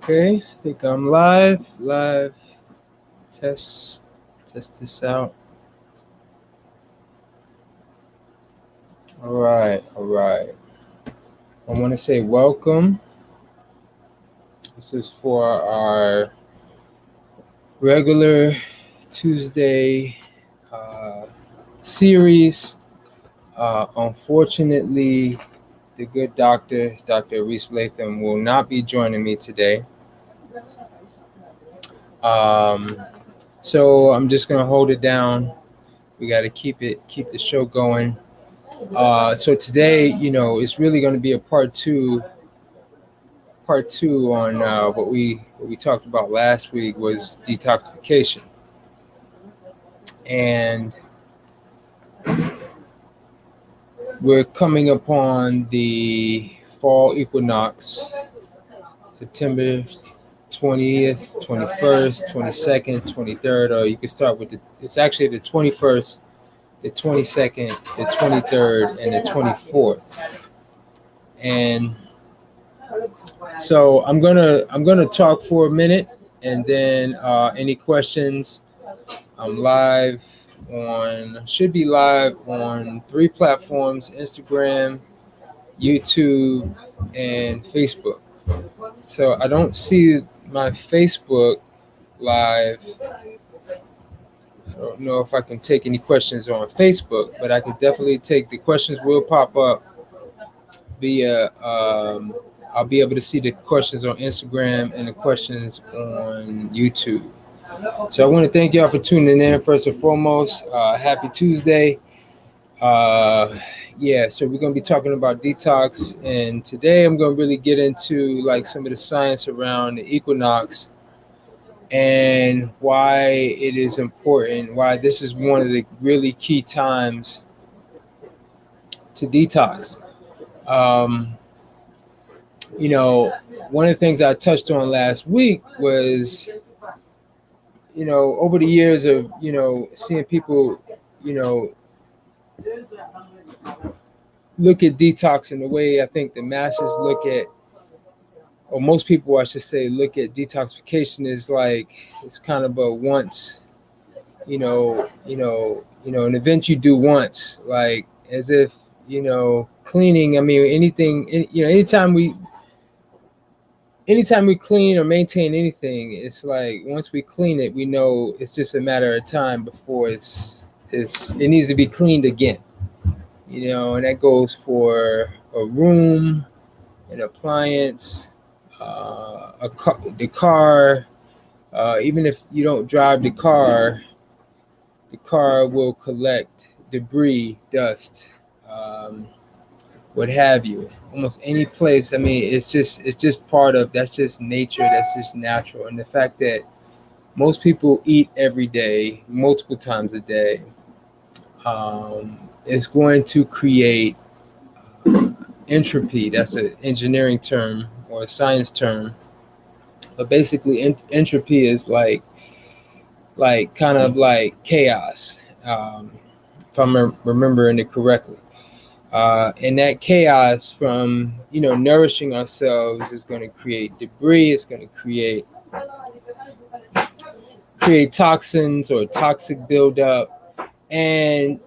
Okay, I think I'm live. Live. Test. Test this out. All right. All right. I want to say welcome. This is for our regular Tuesday series. Unfortunately, the good doctor, Dr. Aris LaTham, will not be joining me today. Um, so I'm just gonna hold it down. We got to keep the show going. So today, it's really going to be a part two on what we talked about last week was detoxification, and we're coming upon the fall equinox, September 20th, 21st, 22nd, 23rd, or you can start with it's actually the 21st, the 22nd, the 23rd, and the 24th, and so I'm gonna talk for a minute, and then any questions. I'm live should be live on 3 platforms: Instagram, YouTube, and Facebook. So I don't see my Facebook live. I don't know if I can take any questions on Facebook, but I could definitely take the questions. Will pop up via. I'll be able to see the questions on Instagram and the questions on YouTube. So I want to thank y'all for tuning in first and foremost. Happy Tuesday. So we're going to be talking about detox, and today I'm going to really get into like some of the science around the equinox and why it is important, why this is one of the really key times to detox. Um, One of the things I touched on last week was, over the years of, seeing people, look at detox in the way I think the masses look at, or most people, I should say, look at detoxification is like it's kind of a once, an event you do once, like as if cleaning. I mean, anything, anytime we clean or maintain anything, it's like once we clean it, we know it's just a matter of time before it needs to be cleaned again. And that goes for a room, an appliance, the car. Even if you don't drive the car will collect debris, dust, what have you. Almost any place. I mean, it's just part of, that's just nature. That's just natural. And the fact that most people eat every day, multiple times a day, is going to create entropy. That's an engineering term or a science term, but basically entropy is like kind of like chaos, if I'm remembering it correctly. And that chaos from nourishing ourselves is going to create debris. It's going to create toxins or toxic buildup. And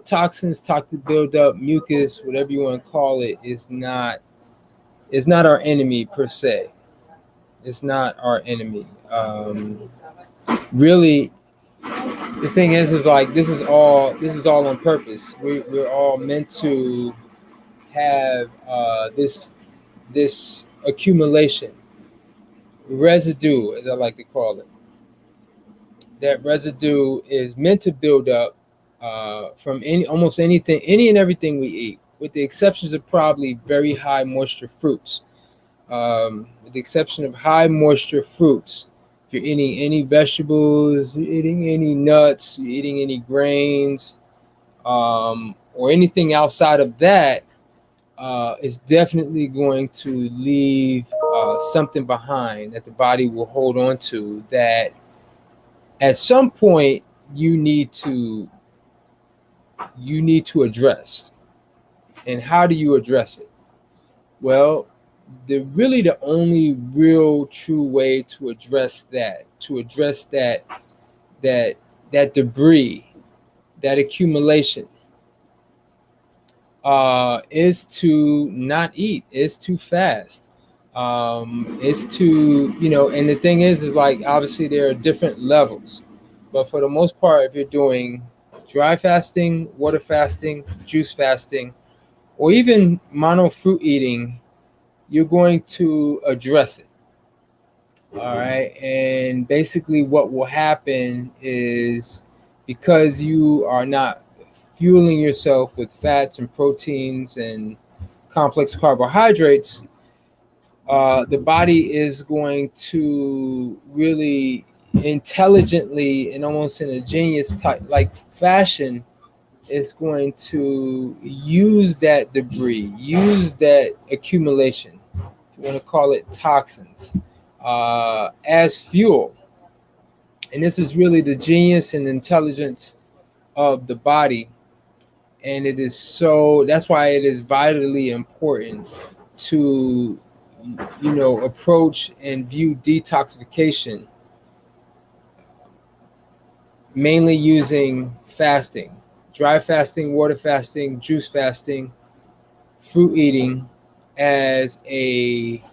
toxins, toxic buildup, mucus, whatever you want to call it, is not our enemy per se. It's not our enemy. Really, the thing is like this is all on purpose. We're all meant to have this accumulation, residue, as I like to call it. That residue is meant to build up from almost anything, any and everything we eat, with the exceptions of probably very high moisture fruits. With the exception of high moisture fruits, if you're eating any vegetables, you're eating any nuts, you're eating any grains, or anything outside of that, is definitely going to leave something behind that the body will hold on to, that at some point you need to address. And how do you address it? Well, the only real true way to address that debris, that accumulation, is to not eat, is to fast, is to, and the thing is like, obviously there are different levels, but for the most part, if you're doing dry fasting, water fasting, juice fasting, or even mono fruit eating, you're going to address it. All right. And basically, what will happen is, because you are not fueling yourself with fats and proteins and complex carbohydrates, the body is going to really intelligently and almost in a genius type like fashion is going to use that debris, use that accumulation, you want to call it toxins, as fuel. And this is really the genius and intelligence of the body. And it is so, that's why it is vitally important to, approach and view detoxification mainly using fasting, dry fasting, water fasting, juice fasting, fruit eating as a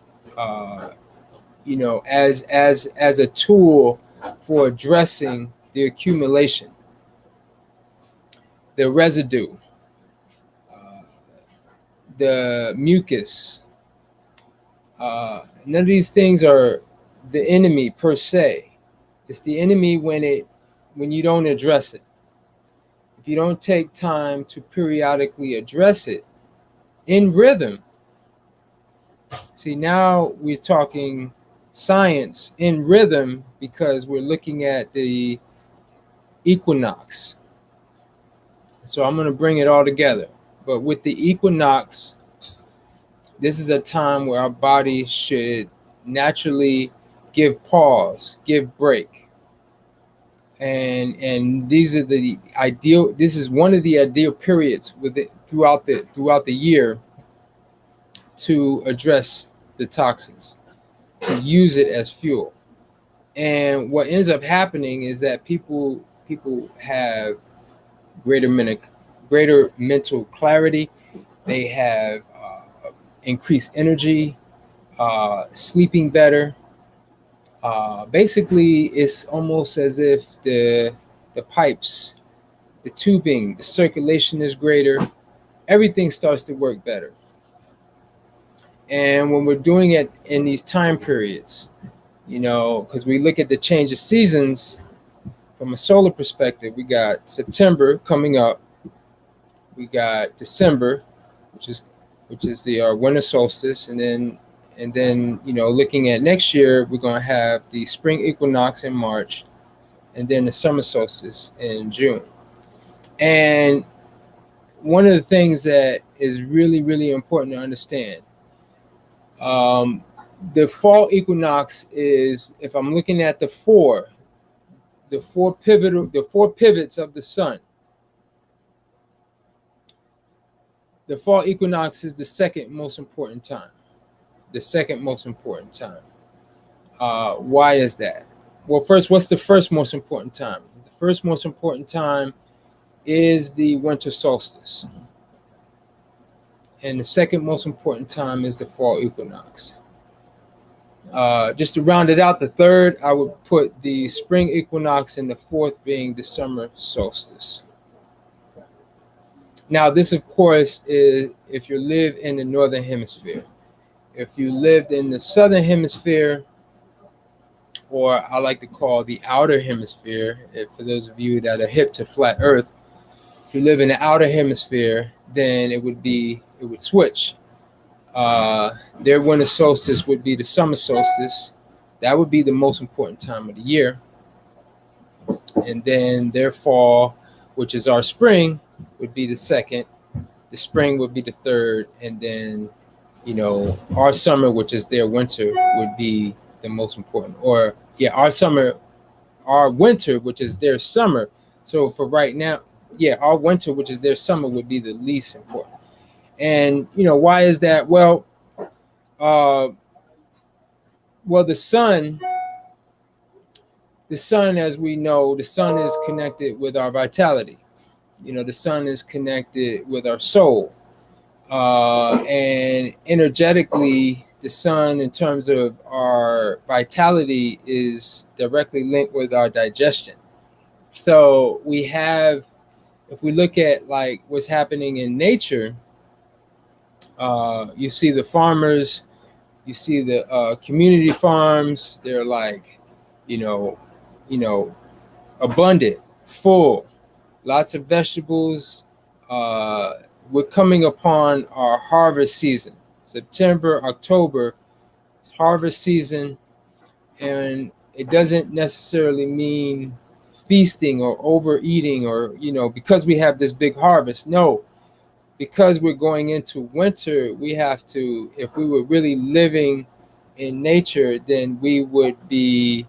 as a tool for addressing the accumulation, the residue, the mucus. None of these things are the enemy per se. It's the enemy when you don't address it. If you don't take time to periodically address it in rhythm. See, now we're talking science in rhythm because we're looking at the equinox. So I'm going to bring it all together. But with the equinox, this is a time where our body should naturally give pause, give break. And these are the ideal, this is one of the ideal periods with it throughout the year to address the toxins, to use it as fuel. And what ends up happening is that people have greater mental clarity. They have increased energy, sleeping better. Basically, it's almost as if the pipes, the tubing, the circulation is greater. Everything starts to work better. And when we're doing it in these time periods, because we look at the change of seasons from a solar perspective, we got September coming up, we got December, which is the winter solstice, and then looking at next year, we're going to have the spring equinox in March, and then the summer solstice in June. And one of the things that is really, really important to understand, the fall equinox is, if I'm looking at the four pivots of the sun, the fall equinox is the second most important time. Why is that? Well, first, what's the first most important time? The first most important time is the winter solstice. And the second most important time is the fall equinox. Just to round it out, the third, I would put the spring equinox, and the fourth being the summer solstice. Now, this, of course, is if you live in the northern hemisphere. If you lived in the southern hemisphere, or I like to call the outer hemisphere, for those of you that are hip to flat earth, if you live in the outer hemisphere, then it would switch. Their winter solstice would be the summer solstice. That would be the most important time of the year. And then their fall, which is our spring, would be the second. The spring would be the third. And then, our summer, which is their winter, would be the most important. Or, our winter, which is their summer. So for right now, our winter, which is their summer, would be the least important. And, why is that? Well, Uh, well, the sun, as we know, the sun is connected with our vitality. The sun is connected with our soul. And energetically, the sun, in terms of our vitality, is directly linked with our digestion. So we have, if we look at like what's happening in nature, you see the farmers, you see the community farms. They're like, you know, you know, abundant, full, lots of vegetables. We're coming upon our harvest season. September, October, it's harvest season, and it doesn't necessarily mean feasting or overeating or, because we have this big harvest. No, because we're going into winter, we have to, if we were really living in nature, then we would be,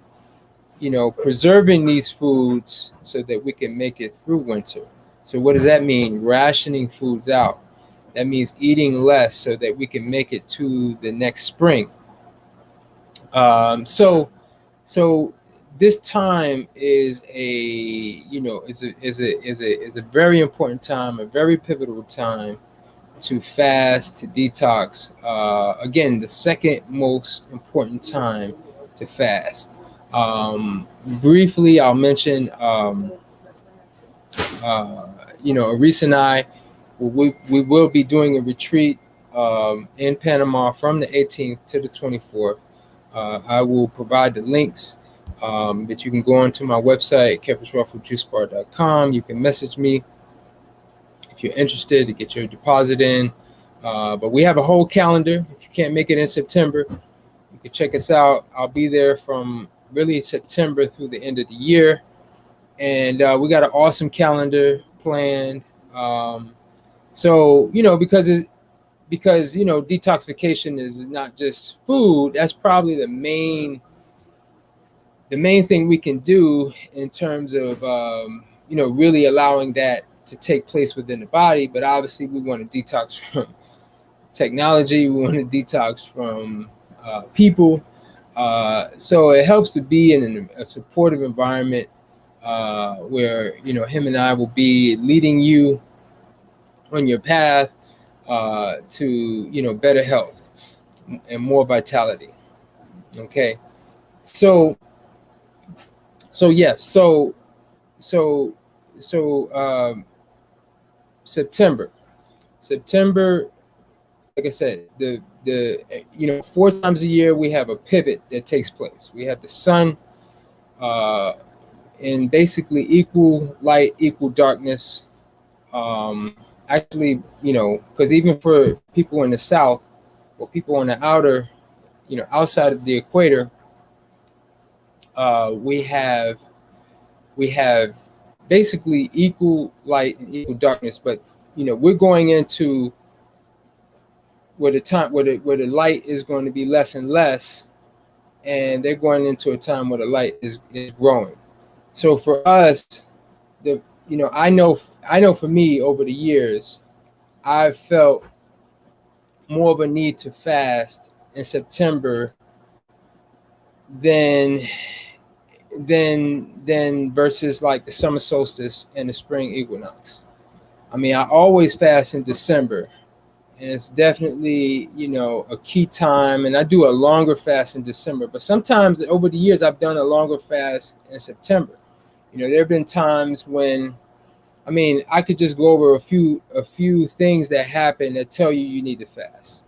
preserving these foods so that we can make it through winter. So what does that mean? Rationing foods out. That means eating less so that we can make it to the next spring. So this time is a very important time, a very pivotal time to fast, to detox. Again, the second most important time to fast. Briefly, I'll mention, Aris and I, we will be doing a retreat in Panama from the 18th to the 24th. I will provide the links, but you can go onto my website, KepraSrawfoodJuiceBar.com. You can message me if you're interested to get your deposit in. But we have a whole calendar. If you can't make it in September, you can check us out. I'll be there from really September through the end of the year. And we got an awesome calendar planned. So, because detoxification is not just food. That's probably the main thing we can do in terms of, really allowing that to take place within the body. But obviously we want to detox from technology. We want to detox from people. So it helps to be in a supportive environment where, him and I will be leading you on your path to, better health and more vitality. Okay. So yes. So September, like I said, the 4 times a year we have a pivot that takes place. We have the sun in basically equal light, equal darkness. Actually, because even for people in the south or people on the outer, outside of the equator, we have basically equal light and equal darkness. But we're going into where the light is going to be less and less, and they're going into a time where the light is growing. So for us, I know for me, over the years, I've felt more of a need to fast in September than versus like the summer solstice and the spring equinox. I mean, I always fast in December, and it's definitely, a key time. And I do a longer fast in December, but sometimes over the years I've done a longer fast in September. There have been times when, I could just go over a few things that happen that tell you need to fast.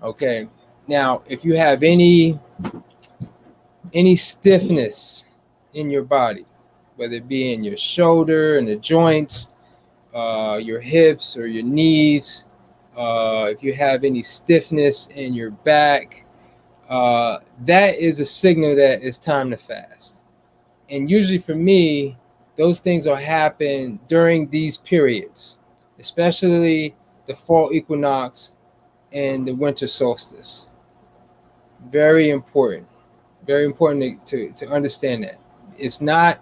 Okay. Now, if you have any stiffness in your body, whether it be in your shoulder and the joints, your hips or your knees, if you have any stiffness in your back, that is a signal that it's time to fast. And usually for me, those things will happen during these periods, especially the fall equinox and the winter solstice. Very important to understand that. It's not,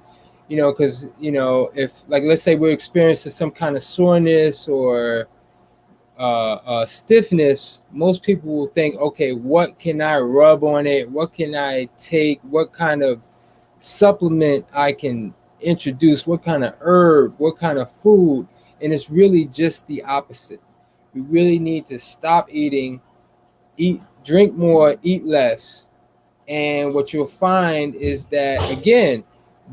because, if, like, let's say we're experiencing some kind of soreness or stiffness, most people will think, okay, what can I rub on it? What can I take? What kind of supplement I can introduce? What kind of herb? What kind of food? And it's really just the opposite. We really need to stop eating, drink more, eat less. And what you'll find is that, again,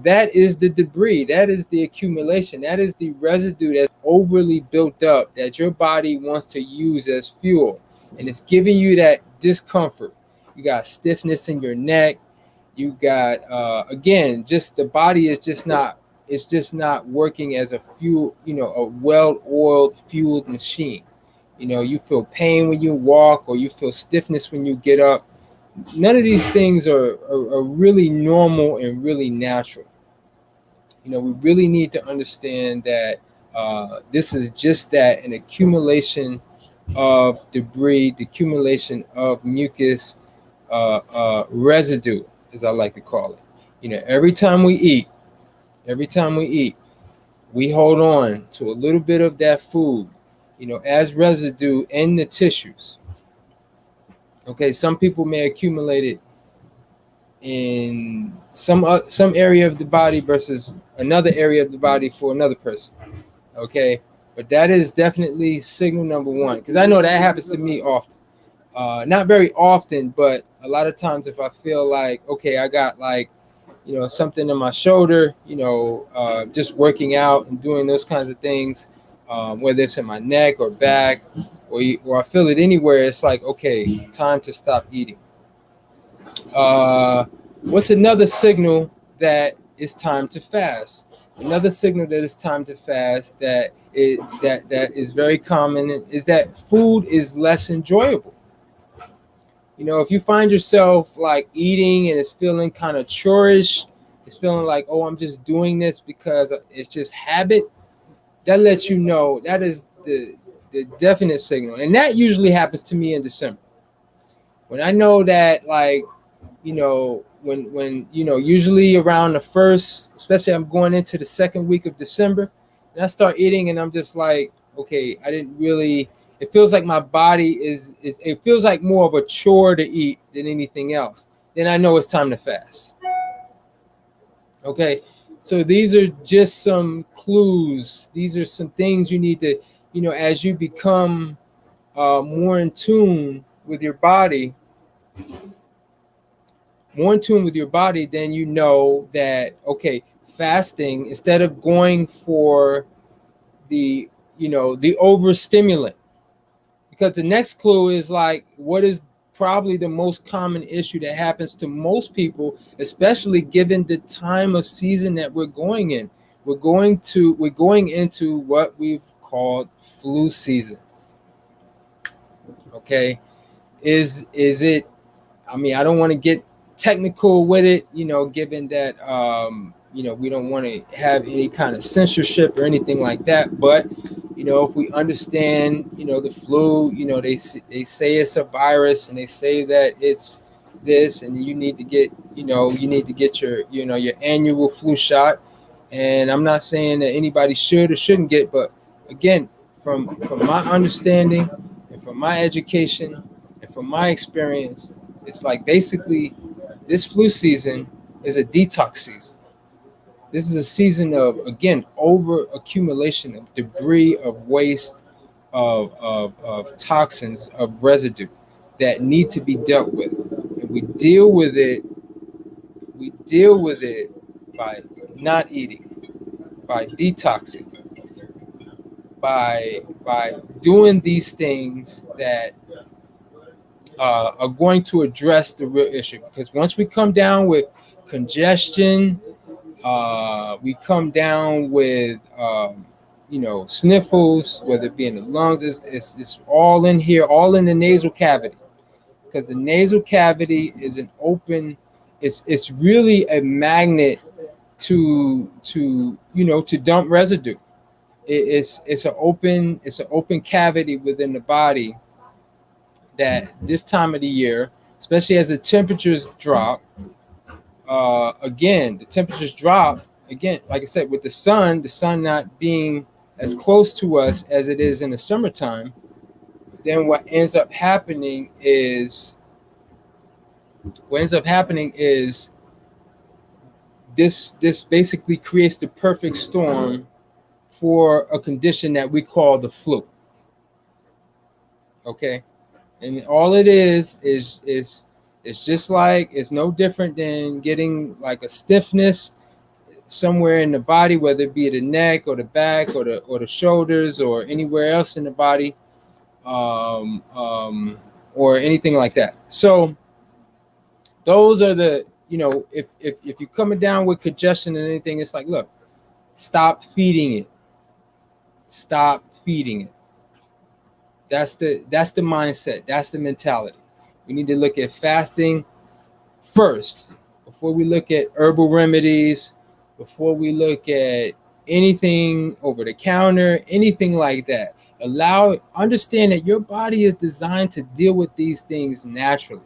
that is the debris, that is the accumulation, that is the residue that's overly built up that your body wants to use as fuel. And it's giving you that discomfort. You got stiffness in your neck. You got, again, just the body is just not, it's just not working as a fuel, a well-oiled, fueled machine. You feel pain when you walk, or you feel stiffness when you get up. None of these things are really normal and really natural. We really need to understand that this is just that, an accumulation of debris, the accumulation of mucus, residue, as I like to call it. Every time we eat, we hold on to a little bit of that food, as residue in the tissues. Okay, some people may accumulate it in some area of the body versus another area of the body for another person. Okay, but that is definitely signal number one, because I know that happens to me often. Not very often, but a lot of times if I feel like, okay, I got like, something in my shoulder, just working out and doing those kinds of things, whether it's in my neck or back, or I feel it anywhere, it's like, okay, time to stop eating. What's another signal that it's time to fast? Another signal that it's time to fast that is very common is that food is less enjoyable. If you find yourself like eating and it's feeling kind of chorish, it's feeling like, oh, I'm just doing this because it's just habit, that lets you know, that is the definite signal. And that usually happens to me in December. When I know that, like, when usually around the first, especially I'm going into the second week of December, and I start eating and I'm just like, okay, I didn't really, it feels like my body is it feels like more of a chore to eat than anything else. Then I know it's time to fast. Okay, so these are just some clues. These are some things you need to, as you become more in tune with your body, then you know that, okay, fasting, instead of going for the overstimulant, because the next clue is like, what is probably the most common issue that happens to most people, especially given the time of season that we're going in. We're going into what we've called flu season. Okay, is it? I mean, I don't want to get technical with it, given that we don't want to have any kind of censorship or anything like that. But if we understand, the flu, they say it's a virus, and they say that it's this, and you need to get your annual flu shot. And I'm not saying that anybody should or shouldn't get, but again, from my understanding and from my education and from my experience, it's like basically this flu season is a detox season. This is a season of, again, over accumulation of debris, of waste, of toxins, of residue that need to be dealt with. And we deal with it by not eating, by detoxing, by doing these things that are going to address the real issue. Because once we come down with congestion, we come down with sniffles, whether it be in the lungs, it's all in here, all in the nasal cavity. Because the nasal cavity is an open, it's really a magnet to dump residue. It's an open cavity within the body that this time of the year, especially as the temperatures drop, the temperatures drop again, like I said, with the sun not being as close to us as it is in the summertime. then what ends up happening is this basically creates the perfect storm for a condition that we call the flu. Okay, and all it is it's just like, it's no different than getting like a stiffness somewhere in the body, whether it be the neck or the back or the shoulders or anywhere else in the body, um, um, or anything like that. So those are the, if you're coming down with congestion and anything, it's like, look, stop feeding it. Stop feeding it. That's the mindset. That's the mentality. We need to look at fasting first before we look at herbal remedies, before we look at anything over the counter, anything like that. Understand that your body is designed to deal with these things naturally.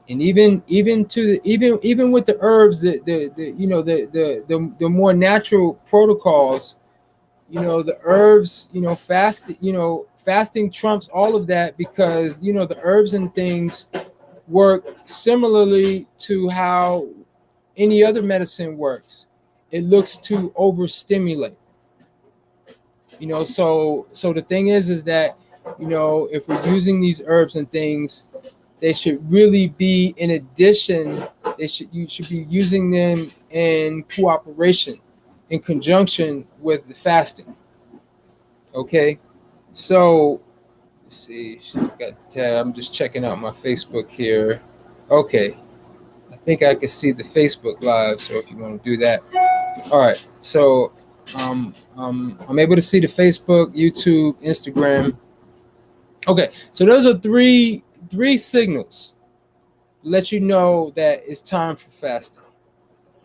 And even with the herbs, the more natural protocols, the herbs, fasting trumps all of that, because the herbs and things work similarly to how any other medicine works. It looks to overstimulate. So the thing is that, if we're using these herbs and things, they should really be in addition. You should be using them in cooperation, in conjunction with the fasting. Okay, so let's see. I'm just checking out my Facebook here. Okay, I think I can see the Facebook live. So if you want to do that, all right. So I'm able to see the Facebook, YouTube, Instagram. Okay, so those are three signals to let you know that it's time for fasting.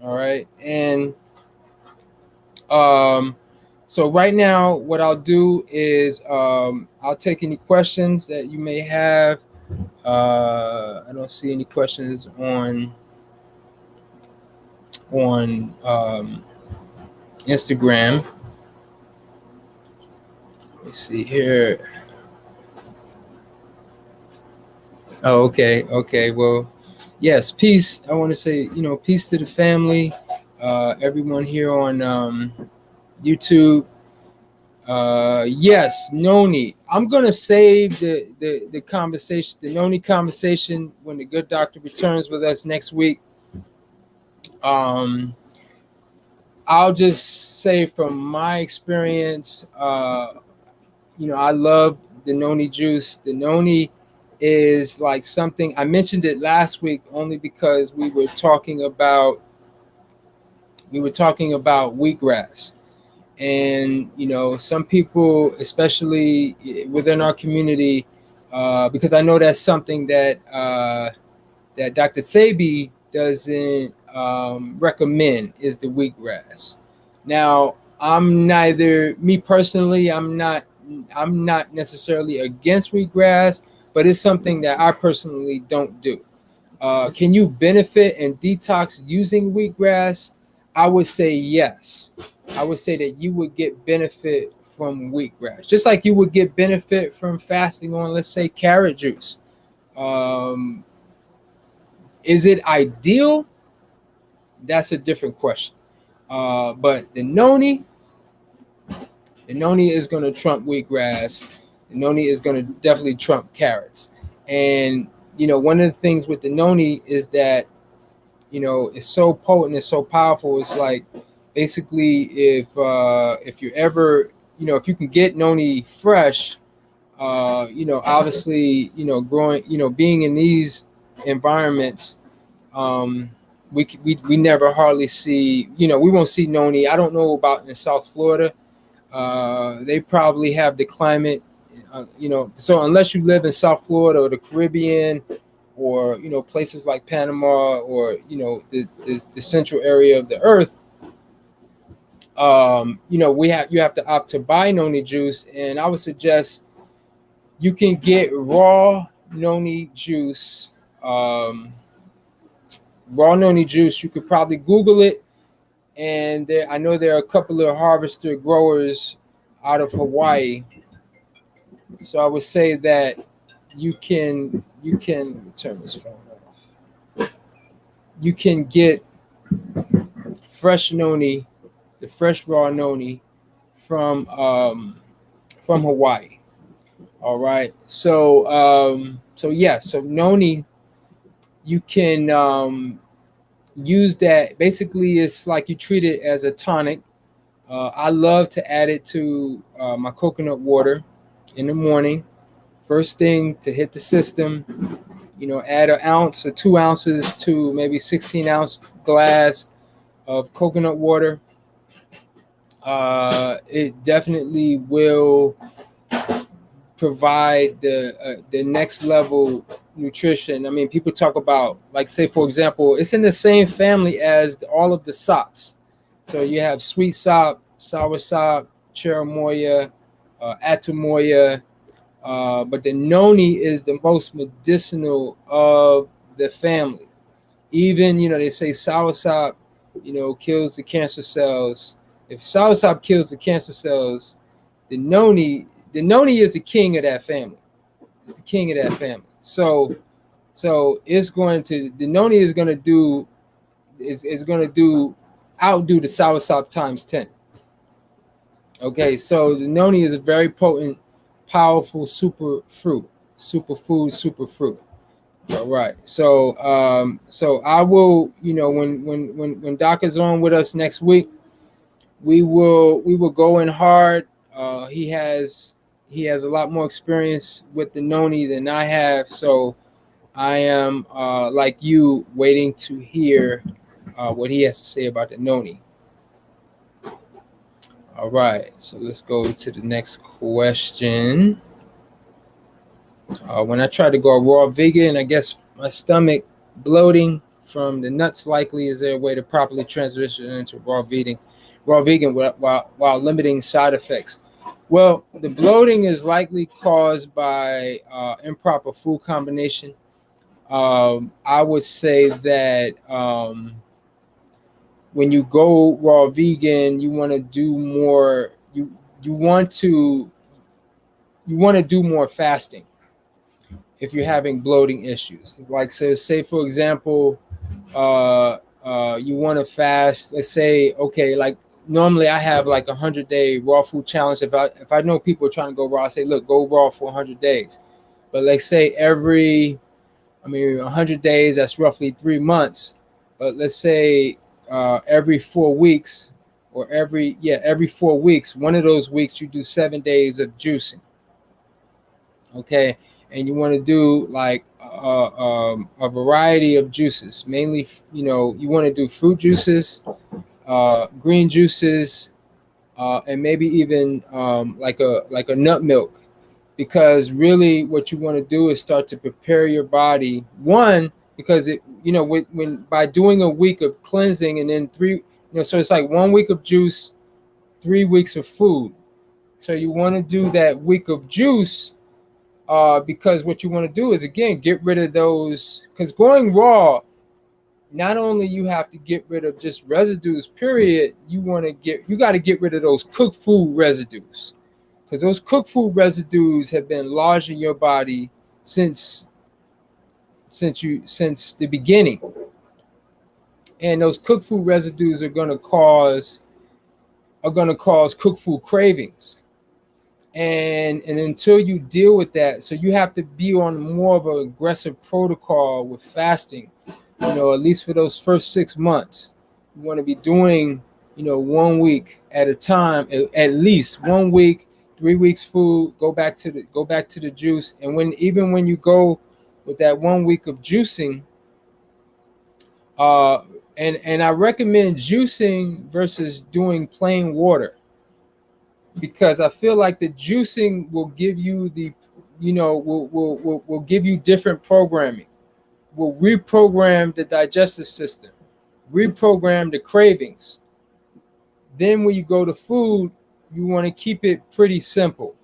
All right, and so right now, what I'll do is I'll take any questions that you may have. I don't see any questions on Instagram. Let me see here. Oh, okay. Well, yes, peace. I want to say, peace to the family, everyone here on YouTube. Yes, Noni. I'm gonna save the conversation, the Noni conversation, when the good doctor returns with us next week. I'll just say from my experience, I love the Noni juice. The Noni is like something, I mentioned it last week only because we were talking about wheatgrass. And some people, especially within our community, because I know that's something that that Dr. Sebi doesn't recommend, is the wheatgrass. Now, I'm not necessarily against wheatgrass, but it's something that I personally don't do. Can you benefit and detox using wheatgrass? I would say yes. I would say that you would get benefit from wheatgrass, just like you would get benefit from fasting on, let's say, carrot juice. Is it ideal? That's a different question. But the Noni is going to trump wheatgrass. The Noni is going to definitely trump carrots. And one of the things with the Noni is that it's so potent, it's so powerful. It's like, basically, if you're ever, if you can get Noni fresh, obviously, growing, being in these environments, we never hardly see, we won't see Noni. I don't know about in South Florida. They probably have the climate, so unless you live in South Florida or the Caribbean, or places like Panama, or the central area of the earth, you have to opt to buy Noni juice. And I would suggest you can get raw Noni juice. Raw Noni juice, you could probably Google it, and I know there are a couple of harvester growers out of Hawaii So I would say that you can turn this phone off. You can get fresh noni, the fresh raw noni from Hawaii. All right. So noni, you can use that. Basically, it's like you treat it as a tonic. I love to add it to my coconut water in the morning. First thing to hit the system, add an ounce or 2 ounces to maybe 16-ounce glass of coconut water. It definitely will provide the next level nutrition. I mean, people talk about, like, say for example, it's in the same family as all of the sops. So you have sweet sop, sour sop, cherimoya, atomoya, but the noni is the most medicinal of the family. Even, they say soursop, kills the cancer cells. If soursop kills the cancer cells, the noni is the king of that family. It's the king of that family. So the noni is going to do is going to do outdo the soursop times 10. Okay, so the noni is a very potent, powerful superfood. All right. So I will, when Doc is on with us next week, we will go in hard. He has a lot more experience with the noni than I have, so I am like you, waiting to hear what he has to say about the noni. All right, so let's go to the next question. When I tried to go raw vegan, I guess my stomach bloating from the nuts. Likely, is there a way to properly transition into raw vegan while limiting side effects? Well, the bloating is likely caused by improper food combination. I would say that when you go raw vegan, you want to do more. You want to do more fasting if you're having bloating issues. Like, say for example, you want to fast. Let's say, okay, like normally I have like 100-day raw food challenge. If I know people are trying to go raw, I say, look, go raw for 100 days. But let's say 100 days, that's roughly 3 months. But let's say every 4 weeks, or every 4 weeks, one of those weeks you do 7 days of juicing. Okay, and you want to do like a variety of juices. Mainly, you want to do fruit juices, green juices, and maybe even like a nut milk, because really what you want to do is start to prepare your body. One, because when by doing a week of cleansing and then so it's like 1 week of juice, 3 weeks of food. So you want to do that week of juice. Because what you want to do is, again, get rid of those. Because going raw, not only you have to get rid of just residues, period. You got to get rid of those cooked food residues, because those cooked food residues have been lodged in your body since the beginning, and those cooked food residues are going to cause cooked food cravings. And until you deal with that, so you have to be on more of an aggressive protocol with fasting, at least for those first 6 months. You want to be doing 1 week at a time, at least 1 week, 3 weeks food, go back to the juice. And when you go with that 1 week of juicing, and I recommend juicing versus doing plain water, because I feel like the juicing will give you will give you different programming, will reprogram the digestive system, reprogram the cravings. Then when you go to food, you want to keep it pretty simple.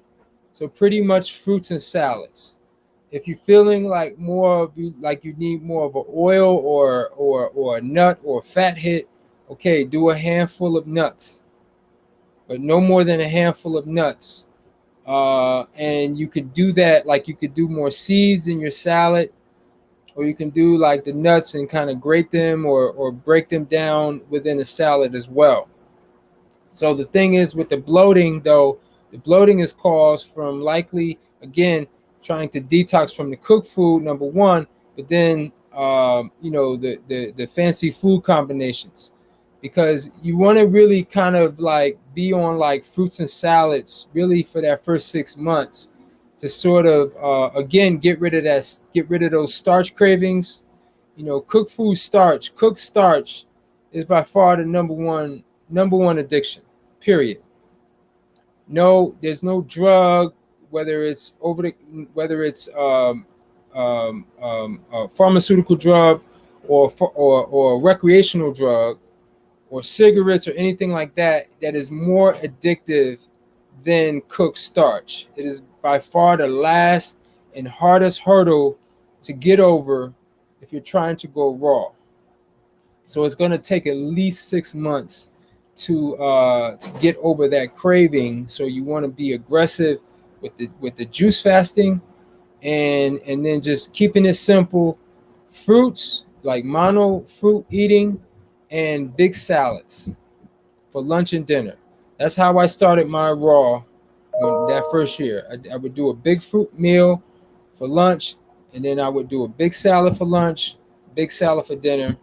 So pretty much fruits and salads. If you're feeling like you need more of an oil or a nut or a fat hit, okay, do a handful of nuts, but no more than a handful of nuts. And you could do that, like you could do more seeds in your salad, or you can do like the nuts and kind of grate them or break them down within a salad as well. So the thing is with the bloating, though, the bloating is caused from likely, again, trying to detox from the cooked food, number one, but then, the fancy food combinations. Because you want to really kind of like be on like fruits and salads really for that first 6 months to sort of, again, get rid of those starch cravings. Cooked food starch, cooked starch is by far the number one addiction, period. No, there's no drug, whether it's whether it's a pharmaceutical drug or recreational drug or cigarettes or anything like that is more addictive than cooked starch. It is by far the last and hardest hurdle to get over if you're trying to go raw. So it's going to take at least 6 months to get over that craving. So you want to be aggressive with the juice fasting, and then just keeping it simple. Fruits, like mono fruit eating, and big salads for lunch and dinner. That's how I started my raw that first year. I would do a big fruit meal for lunch, and then I would do a big salad for lunch, big salad for dinner.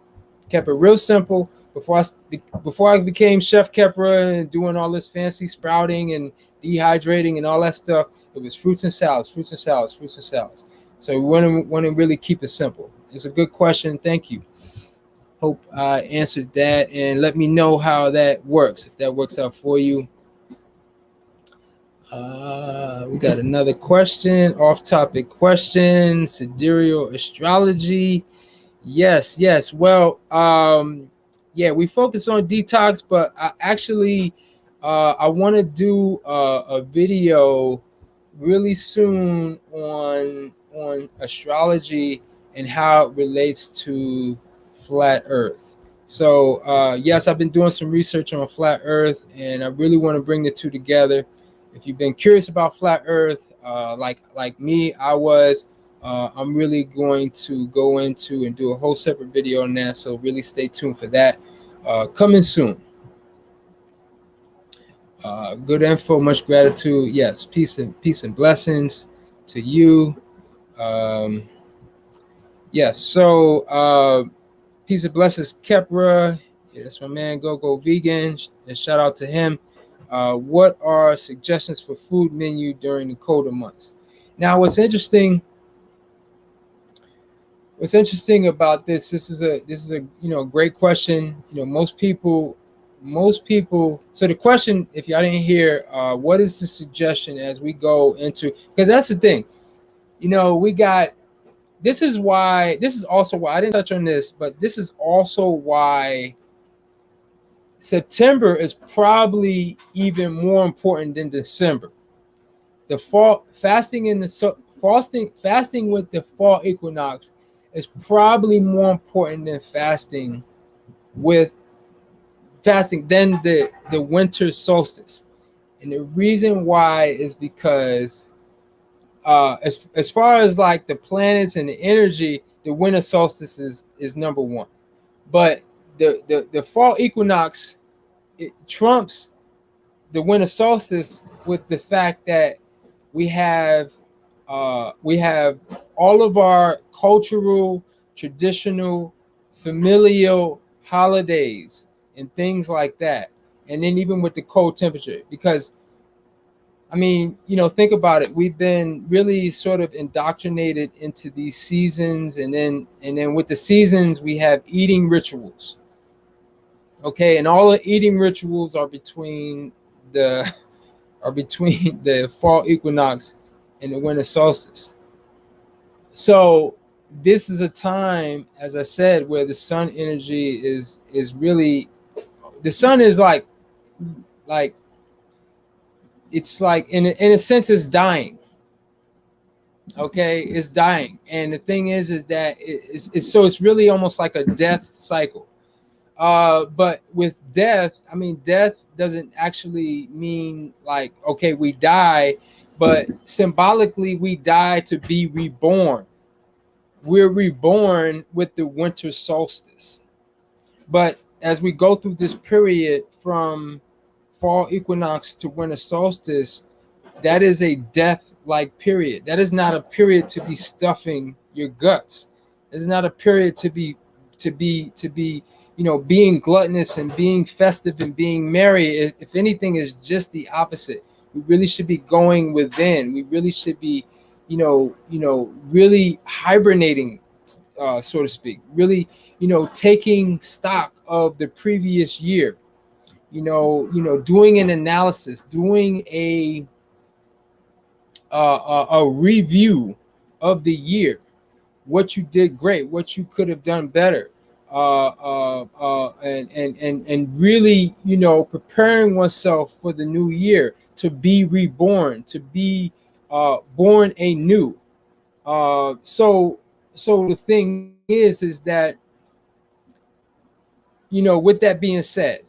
Kept it real simple before I became Chef Khepra and doing all this fancy sprouting and dehydrating and all that stuff. It was fruits and salads, fruits and salads, fruits and salads. So we want to really keep it simple. It's a good question. Thank you. Hope I answered that, and let me know how that works, if that works out for you. We got another question, off-topic question, sidereal astrology. Yes. Well, we focus on detox, but I want to do a video really soon on astrology and how it relates to flat Earth. So yes, I've been doing some research on flat Earth, and I really want to bring the two together. If you've been curious about flat Earth, like me, I was. I'm really going to go into and do a whole separate video on that. So really stay tuned for that. Coming soon. Good info, much gratitude. Yes, peace and blessings to you. Yes, so peace and blessings, Khepra. Yeah, that's my man, Go Vegan. And shout out to him. What are suggestions for food menu during the colder months? Now, what's interesting about this is a great question. Most people. So the question, if y'all didn't hear, what is the suggestion as we go into? Because that's the thing. We got. This is also why I didn't touch on this, but this is also why September is probably even more important than December. The fall fasting fasting with the fall equinox is probably more important than fasting than the winter solstice. And the reason why is because as far as like the planets and the energy, the winter solstice is number one. But the fall equinox, it trumps the winter solstice with the fact that we have all of our cultural, traditional, familial holidays and things like that. And then even with the cold temperature, because think about it. We've been really sort of indoctrinated into these seasons, and then with the seasons we have eating rituals. Okay, and all the eating rituals are between the fall equinox and the winter solstice. So this is a time, as I said, where the sun energy is really, the sun is like it's like in a sense it's dying. Okay, it's dying, and the thing is that it's really almost like a death cycle. But with death, death doesn't actually mean like, okay, we die. but symbolically we die to be reborn. We're reborn with the winter solstice. But as we go through this period from fall equinox to winter solstice, that is a death like period. That is not a period to be stuffing your guts. It's not a period to be being gluttonous and being festive and being merry. If anything, is just the opposite. We really should be going within. We really should be really hibernating, so to speak, really taking stock of the previous year, doing an analysis, doing a review of the year, what you did great, what you could have done better, and really, preparing oneself for the new year, to be reborn, to be born anew. So the thing is that, with that being said,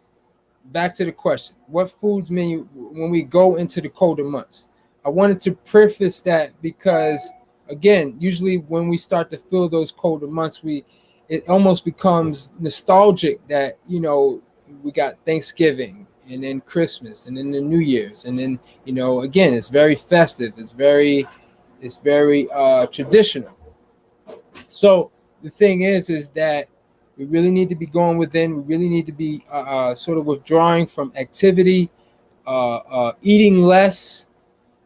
back to the question: what foods menu when we go into the colder months? I wanted to preface that because, again, usually when we start to feel those colder months, it almost becomes nostalgic that we got Thanksgiving and then Christmas and then the New Year's, and then again, it's very festive, it's very traditional. So the thing is that we really need to be going within. We really need to be sort of withdrawing from activity, eating less.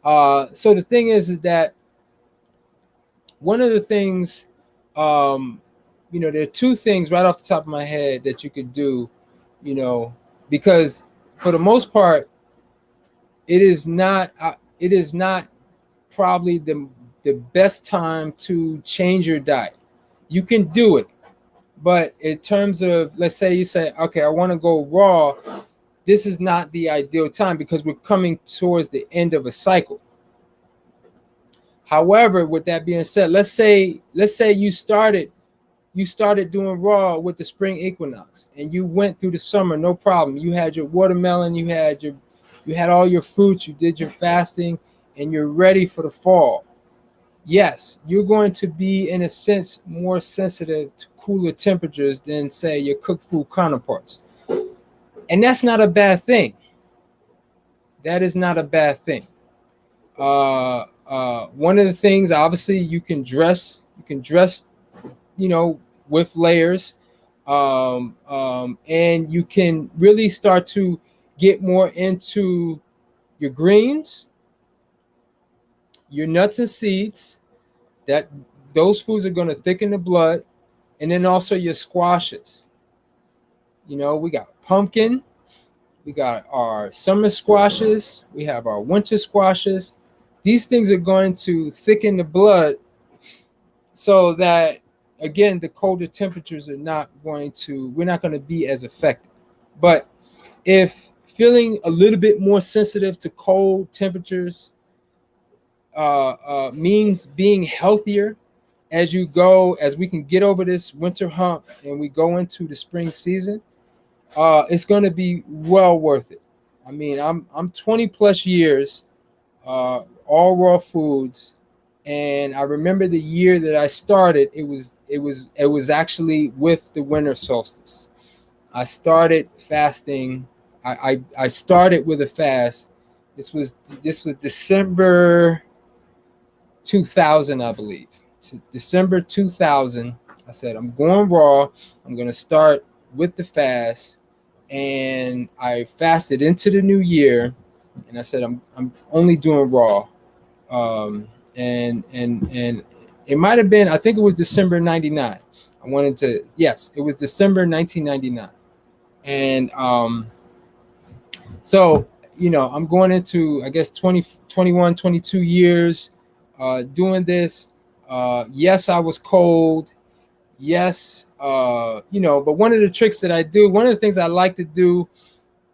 So the thing is that one of the things, there are two things right off the top of my head that you could do, because for the most part, it is not probably the best time to change your diet. You can do it, but in terms of, let's say you say, okay, I want to go raw, this is not the ideal time because we're coming towards the end of a cycle. However, with that being said, let's say you started doing raw with the spring equinox and you went through the summer, no problem. You had your watermelon, you had all your fruits, you did your fasting, and you're ready for the fall. Yes, you're going to be, in a sense, more sensitive to cooler temperatures than, say, your cooked food counterparts. And that's not a bad thing. That is not a bad thing. One of the things, obviously, you can dress, with layers, and you can really start to get more into your greens, your nuts and seeds. That those foods are going to thicken the blood, and then also your squashes. We got pumpkin, we got our summer squashes, we have our winter squashes. These things are going to thicken the blood, so that, again, the colder temperatures we're not going to be as effective. But if feeling a little bit more sensitive to cold temperatures means being healthier as we can get over this winter hump and we go into the spring season, it's going to be well worth it. I mean, I'm 20 plus years, all raw foods, and I remember the year that I started. It was actually with the winter solstice. I started fasting. I started with a fast. This was December 2000, I believe. December 2000. I said, I'm going raw. I'm going to start with the fast, and I fasted into the new year. And I said, I'm only doing raw. And it might have been, I think it was December 99. Yes, it was December 1999. And so, I'm going into, I guess, 20, 21, 22 years doing this. Yes, I was cold. Yes, but one of the tricks that I do, one of the things I like to do,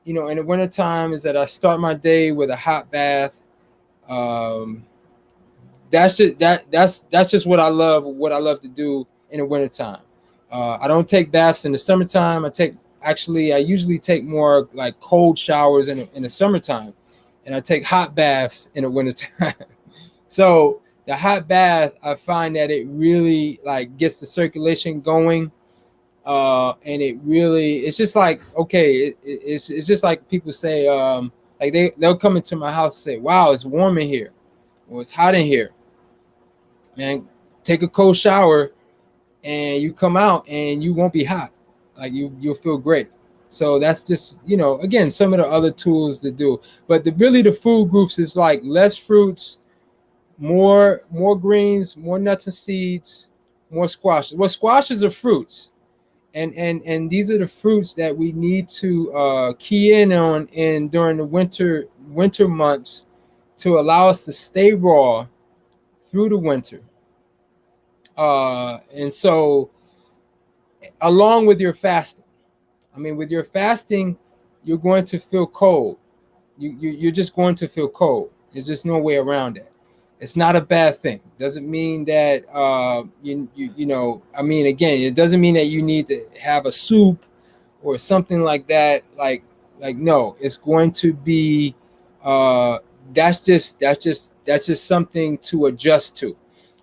in the wintertime, is that I start my day with a hot bath. That's just what I love to do in the wintertime. I don't take baths in the summertime. I usually take more like cold showers in the summertime. and I take hot baths in the wintertime. So the hot bath, I find that it really like gets the circulation going. And it's just like, okay, it's just like people say, like they'll come into my house and say, wow, it's warm in here, or it's hot in here, man. Take a cold shower and you come out and you won't be hot. Like you'll feel great. So that's just, again, some of the other tools to do. But the food groups is like less fruits, more greens, more nuts and seeds, more squashes. Well, squashes are fruits. And these are the fruits that we need to key in on during the winter months to allow us to stay raw through the winter. And so, along with your fasting, with your fasting, you're going to feel cold. You're just going to feel cold. There's just no way around it. It's not a bad thing. Doesn't mean that again, it doesn't mean that you need to have a soup or something like that. Like no, it's going to be that's just something to adjust to.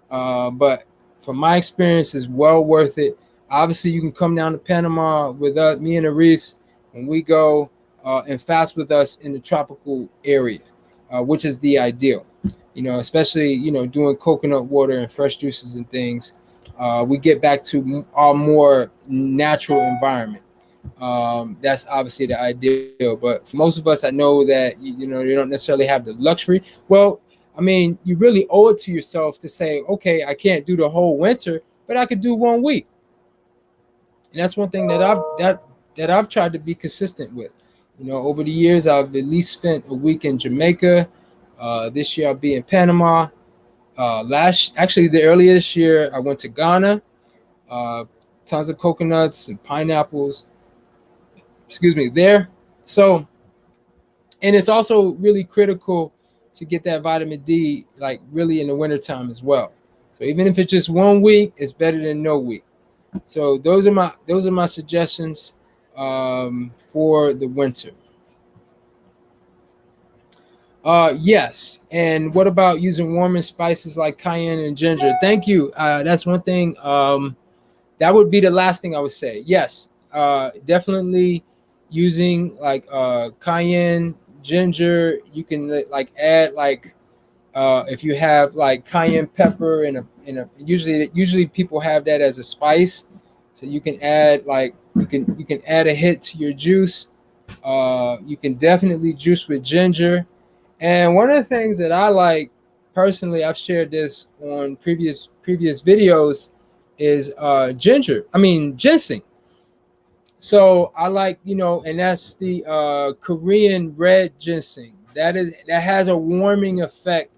But from my experience, it's well worth it. Obviously, you can come down to Panama with us, me and Aris, when we go and fast with us in the tropical area, which is the ideal. Especially, doing coconut water and fresh juices and things, we get back to our more natural environment. That's obviously the ideal. But for most of us, I know that, you don't necessarily have the luxury. Well, you really owe it to yourself to say, okay, I can't do the whole winter, but I could do 1 week. And that's one thing that I've tried to be consistent with. Over the years, I've at least spent a week in Jamaica. This year I'll be in Panama. The earlier this year I went to Ghana. Tons of coconuts and pineapples. There. So, and it's also really critical to get that vitamin D, like really in the wintertime as well. So even if it's just 1 week, it's better than no week. So those are my suggestions for the winter. Yes. And what about using warming spices like cayenne and ginger? Thank you. That's one thing. That would be the last thing I would say. Yes. Definitely using like cayenne, ginger. You can like add like if you have like cayenne pepper in a usually people have that as a spice. So you can add like you can add a hit to your juice. You can definitely juice with ginger. And one of the things that I like personally, I've shared this on previous videos, is ginseng. So I like, and that's the Korean red ginseng. That has a warming effect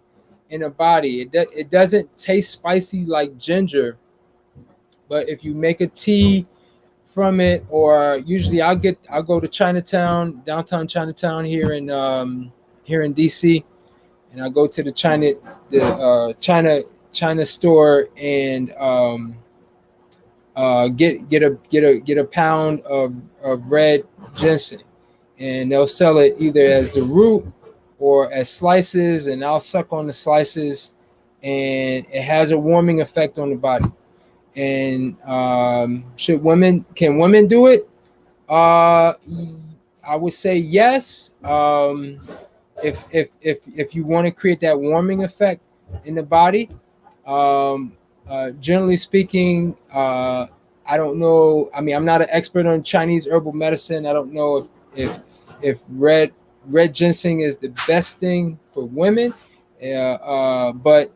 in the body. It doesn't taste spicy like ginger, but if you make a tea from it, or usually I'll go to downtown Chinatown here in DC, and I go to the China store and get a pound of red ginseng, and they'll sell it either as the root or as slices, and I'll suck on the slices, and it has a warming effect on the body. And can women do it? I would say yes. If you want to create that warming effect in the body, generally speaking, I don't know. I'm not an expert on Chinese herbal medicine. I don't know if red ginseng is the best thing for women. But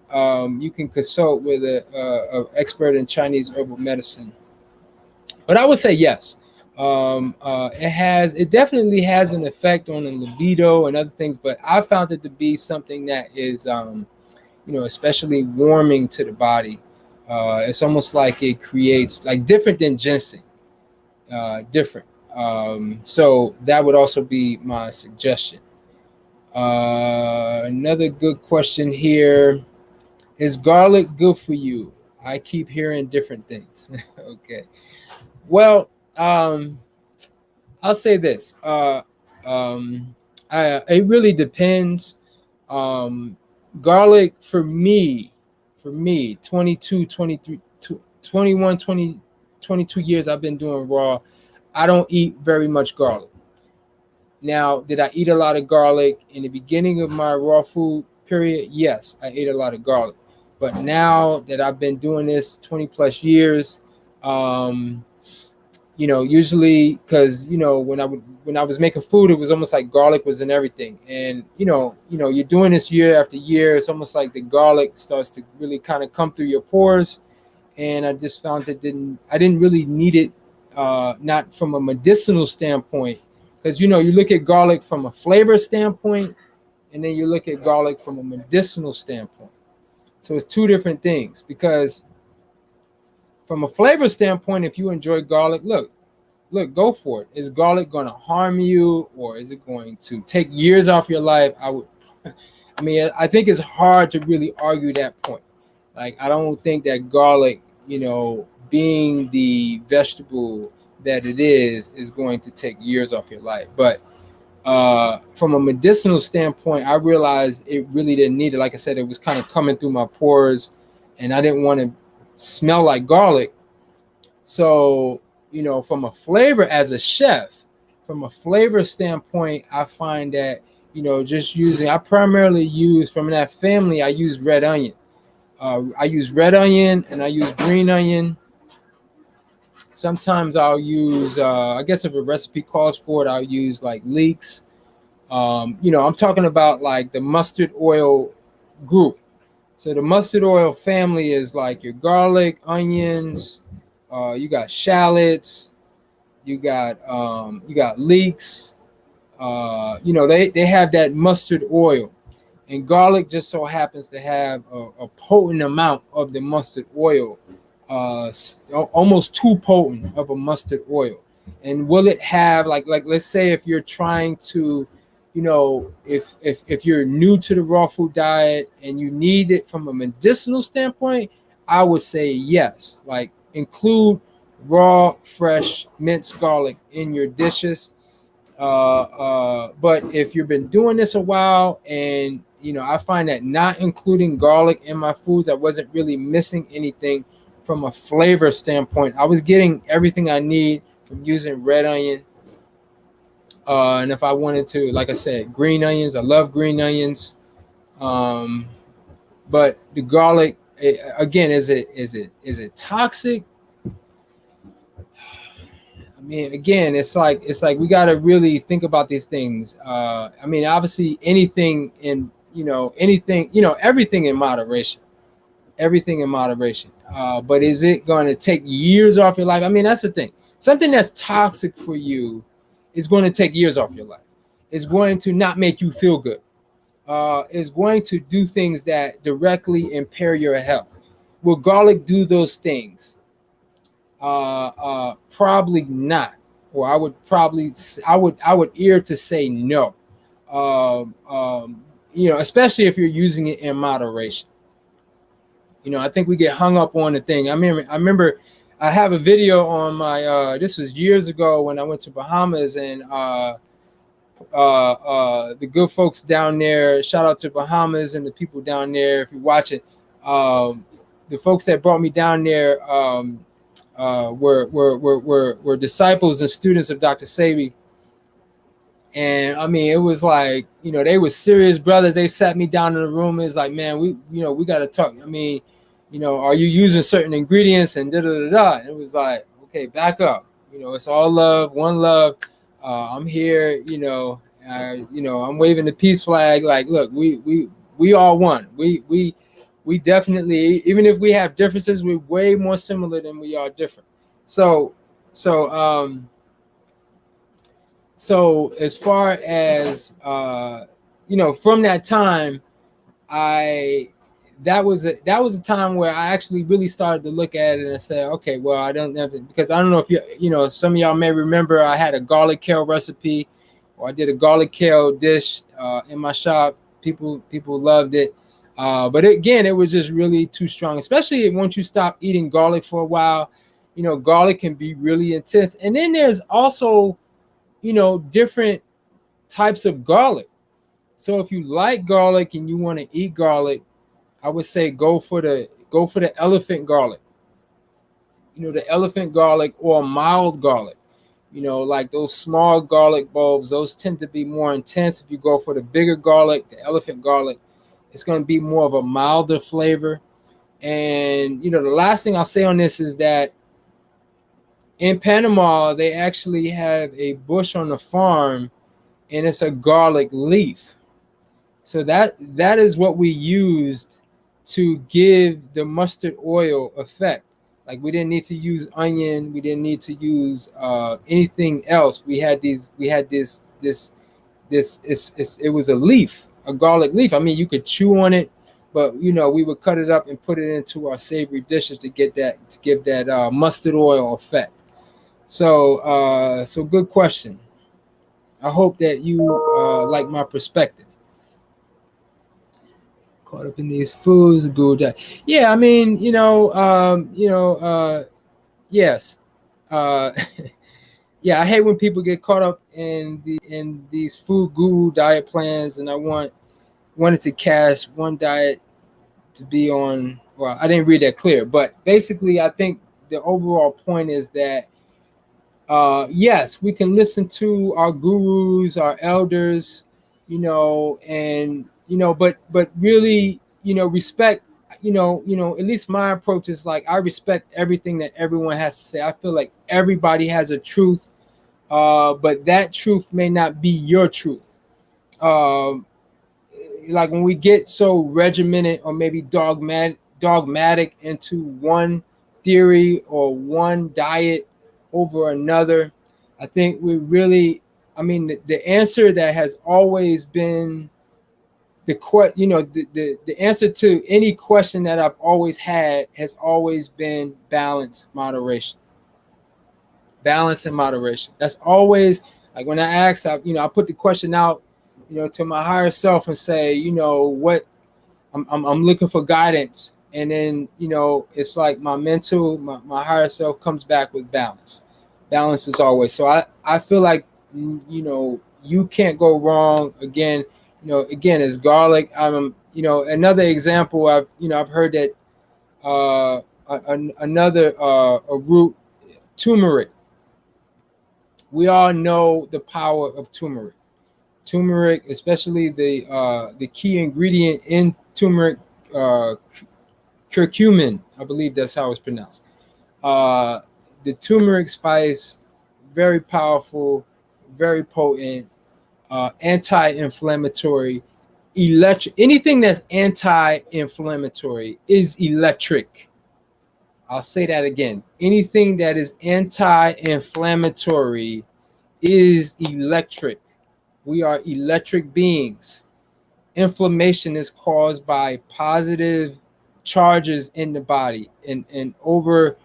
you can consult with a expert in Chinese herbal medicine. But I would say yes. It definitely has an effect on the libido and other things, but I found it to be something that is especially warming to the body. It's almost like it creates, like, different than ginseng. Different. So that would also be my suggestion. Another good question here: is garlic good for you? I keep hearing different things. Okay. Well, I'll say this. It really depends. Garlic for me, 22, 23, 21, 20, 22 years I've been doing raw. I don't eat very much garlic. Now, did I eat a lot of garlic in the beginning of my raw food period? Yes, I ate a lot of garlic. But now that I've been doing this 20 plus years, um, usually because when I was making food, it was almost like garlic was in everything. And you're doing this year after year. It's almost like the garlic starts to really kind of come through your pores. And I just found I didn't really need it, not from a medicinal standpoint, because you look at garlic from a flavor standpoint, and then you look at garlic from a medicinal standpoint. So it's two different things. Because from a flavor standpoint, if you enjoy garlic, look, go for it. Is garlic going to harm you, or is it going to take years off your life? I think it's hard to really argue that point. Like, I don't think that garlic, being the vegetable that it is going to take years off your life. But from a medicinal standpoint, I realized it really didn't need it. Like I said, it was kind of coming through my pores, and I didn't want to smell like garlic. So, from a flavor, as a chef, from a flavor standpoint, I find that, I primarily use, from that family, I use red onion. I use red onion and I use green onion. Sometimes I'll use, I guess if a recipe calls for it, I'll use like leeks. I'm talking about like the mustard oil group. So the mustard oil family is like your garlic, onions, you got shallots, you got leeks. They have that mustard oil. And garlic just so happens to have a potent amount of the mustard oil, almost too potent of a mustard oil. And will it have like let's say if you're trying to, if you're new to the raw food diet and you need it from a medicinal standpoint, I would say yes. Like, include raw, fresh, minced garlic in your dishes. But if you've been doing this a while, and I find that not including garlic in my foods, I wasn't really missing anything from a flavor standpoint. I was getting everything I need from using red onion. And if I wanted to, like I said, green onions, I love green onions. But the garlic, again, is it toxic? I mean, again, it's like we got to really think about these things. Obviously, everything in moderation. Everything in moderation. But is it going to take years off your life? I mean, that's the thing. Something that's toxic for you is going to take years off your life. It's going to not make you feel good. It's going to do things that directly impair your health. Will garlic do those things? Probably not. Or I would err to say no. Especially if you're using it in moderation. I think we get hung up on the thing. I remember I have a video on my, this was years ago when I went to Bahamas, and the good folks down there, shout out to Bahamas and the people down there, if you watch it, the folks that brought me down there were disciples and students of Dr. Sebi. And it was like, they were serious brothers. They sat me down in the room. It's like, man, we got to talk. Are you using certain ingredients and da da da da? And it was like, okay, back up. It's all love, one love. I'm here. I'm waving the peace flag. Like, look, we all one. We definitely, even if we have differences, we're way more similar than we are different. So as far as from that time, that was a time where I actually really started to look at it and say, okay, well, I don't know, because I don't know if some of y'all may remember I had a garlic kale recipe, or I did a garlic kale dish in my shop. People loved it, but again, it was just really too strong, especially once you stop eating garlic for a while. Garlic can be really intense, and then there's also different types of garlic. So if you like garlic and you want to eat garlic, I would say go for the elephant garlic. The elephant garlic or mild garlic. Like those small garlic bulbs, those tend to be more intense. If you go for the bigger garlic, the elephant garlic, it's going to be more of a milder flavor. And the last thing I'll say on this is that in Panama, they actually have a bush on the farm, and it's a garlic leaf. So that is what we used to give the mustard oil effect. Like we didn't need to use onion, we didn't need to use anything else. We had this. It was a leaf, a garlic leaf. I mean, you could chew on it, but we would cut it up and put it into our savory dishes to give that mustard oil effect. So good question. I hope that you like my perspective. Caught up in these foods, good. Yeah, I mean, yes. Yeah, I hate when people get caught up in these food guru diet plans, and I wanted to cast one diet to be on. Well, I didn't read that clear, but basically, I think the overall point is that yes, we can listen to our gurus, our elders, and but really, respect. At least my approach is like I respect everything that everyone has to say. I feel like everybody has a truth, but that truth may not be your truth. Like when we get so regimented or maybe dogmatic into one theory or one diet over another, I think we really, I mean, the answer that has always been the answer to any question that I've always had has always been balance, moderation. Balance and moderation. That's always, like when I ask, I put the question out, to my higher self and say, what I'm looking for guidance. And then, it's like my my higher self comes back with balance. Balance is always. So I feel like, you can't go wrong. Again, it's garlic. Another example, I've heard that another a root, turmeric. We all know the power of turmeric. Turmeric, especially the key ingredient in turmeric, curcumin, I believe that's how it's pronounced. The turmeric spice, very powerful, very potent, anti-inflammatory, electric. Anything that's anti-inflammatory is electric. I'll say that again. Anything that is anti-inflammatory is electric. We are electric beings. Inflammation is caused by positive charges in the body and over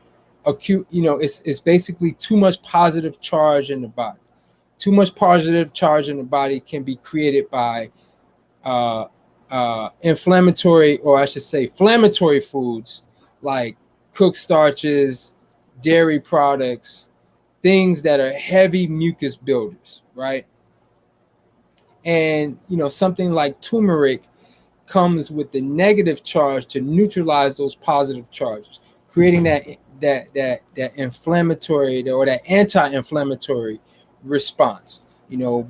acute, it's basically too much positive charge in the body. Too much positive charge in the body can be created by inflammatory, or I should say inflammatory foods like cooked starches, dairy products, things that are heavy mucus builders, right? And something like turmeric comes with the negative charge to neutralize those positive charges, creating that inflammatory or that anti-inflammatory response.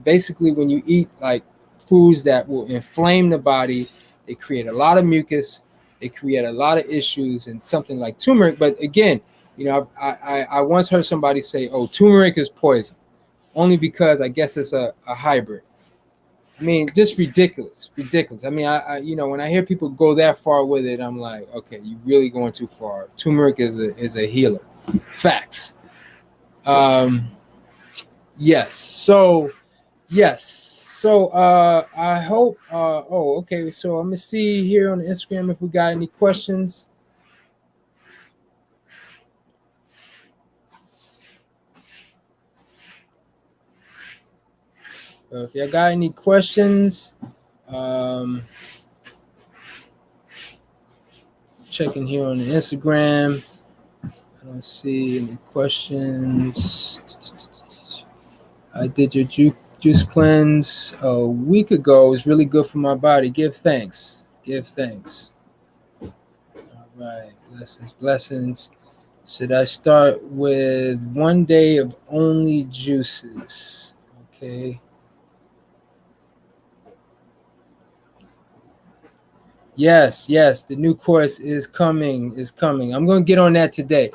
Basically when you eat like foods that will inflame the body, they create a lot of mucus, they create a lot of issues, and something like turmeric. But again, I once heard somebody say, "Oh, turmeric is poison," only because I guess it's a hybrid. I mean, just ridiculous. I mean, I when I hear people go that far with it, I'm like, okay, you're really going too far. Turmeric is a healer. Facts. Yes. So, yes. So, I hope. Okay. So I'm gonna see here on Instagram if we got any questions. If y'all got any questions, checking here on the Instagram. I don't see any questions. I did your juice cleanse a week ago. It was really good for my body. Give thanks. Give thanks. All right. Blessings, blessings. Should I start with 1 day of only juices? Okay. Yes, yes. The new course is coming. I'm going to get on that today.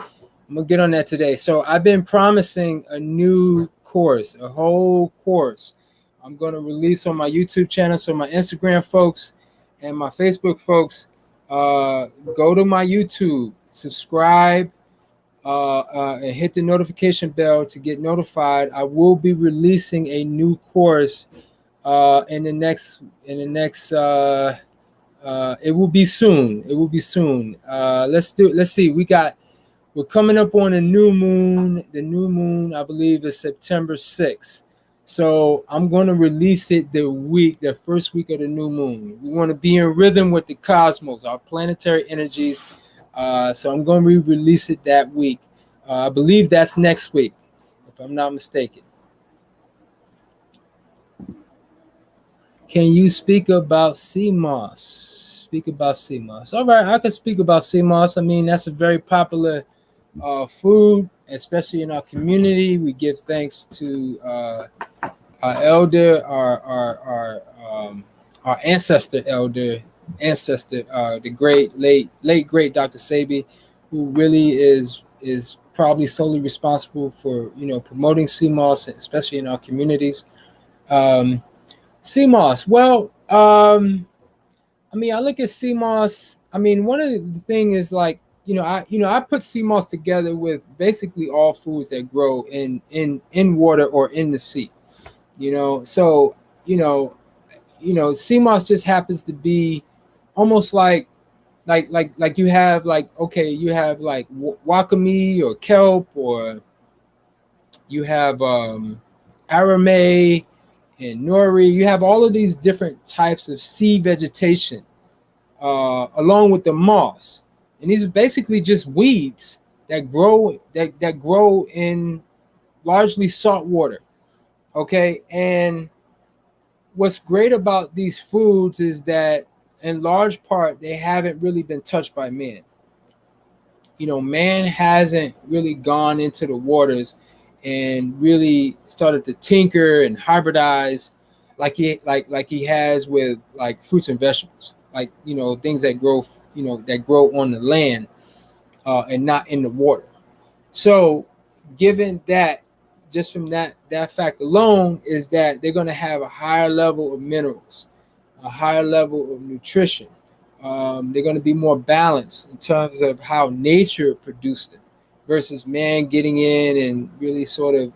So I've been promising a new course, a whole course. I'm going to release on my YouTube channel. So my Instagram folks and my Facebook folks, go to my YouTube, subscribe, and hit the notification bell to get notified. I will be releasing a new course in the next. It will be soon. Let's see. We're coming up on a new moon. The new moon, I believe, is September 6th. So I'm going to release it the first week of the new moon. We want to be in rhythm with the cosmos, our planetary energies. So I'm going to release it that week. I believe that's next week, if I'm not mistaken. Can you speak about sea moss? All right, I can speak about sea moss. I mean, that's a very popular food, especially in our community. We give thanks to our elder, our ancestor, the late great Dr. Sabi, who really is probably solely responsible for promoting sea moss, especially in our communities. Sea moss. Well, I mean, I look at sea moss. I mean, one of the thing is like, I put sea moss together with basically all foods that grow in water or in the sea. So sea moss just happens to be almost like you have you have like wakame or kelp, or you have aramay and nori. You have all of these different types of sea vegetation along with the moss, and these are basically just weeds that grow in largely salt water. Okay, and what's great about these foods is that in large part they haven't really been touched by man. Man hasn't really gone into the waters and really started to tinker and hybridize like he has with like fruits and vegetables, like things that grow on the land and not in the water. So given that, just from that fact alone, is that they're going to have a higher level of minerals, a higher level of nutrition. They're going to be more balanced in terms of how nature produced them versus man getting in and really sort of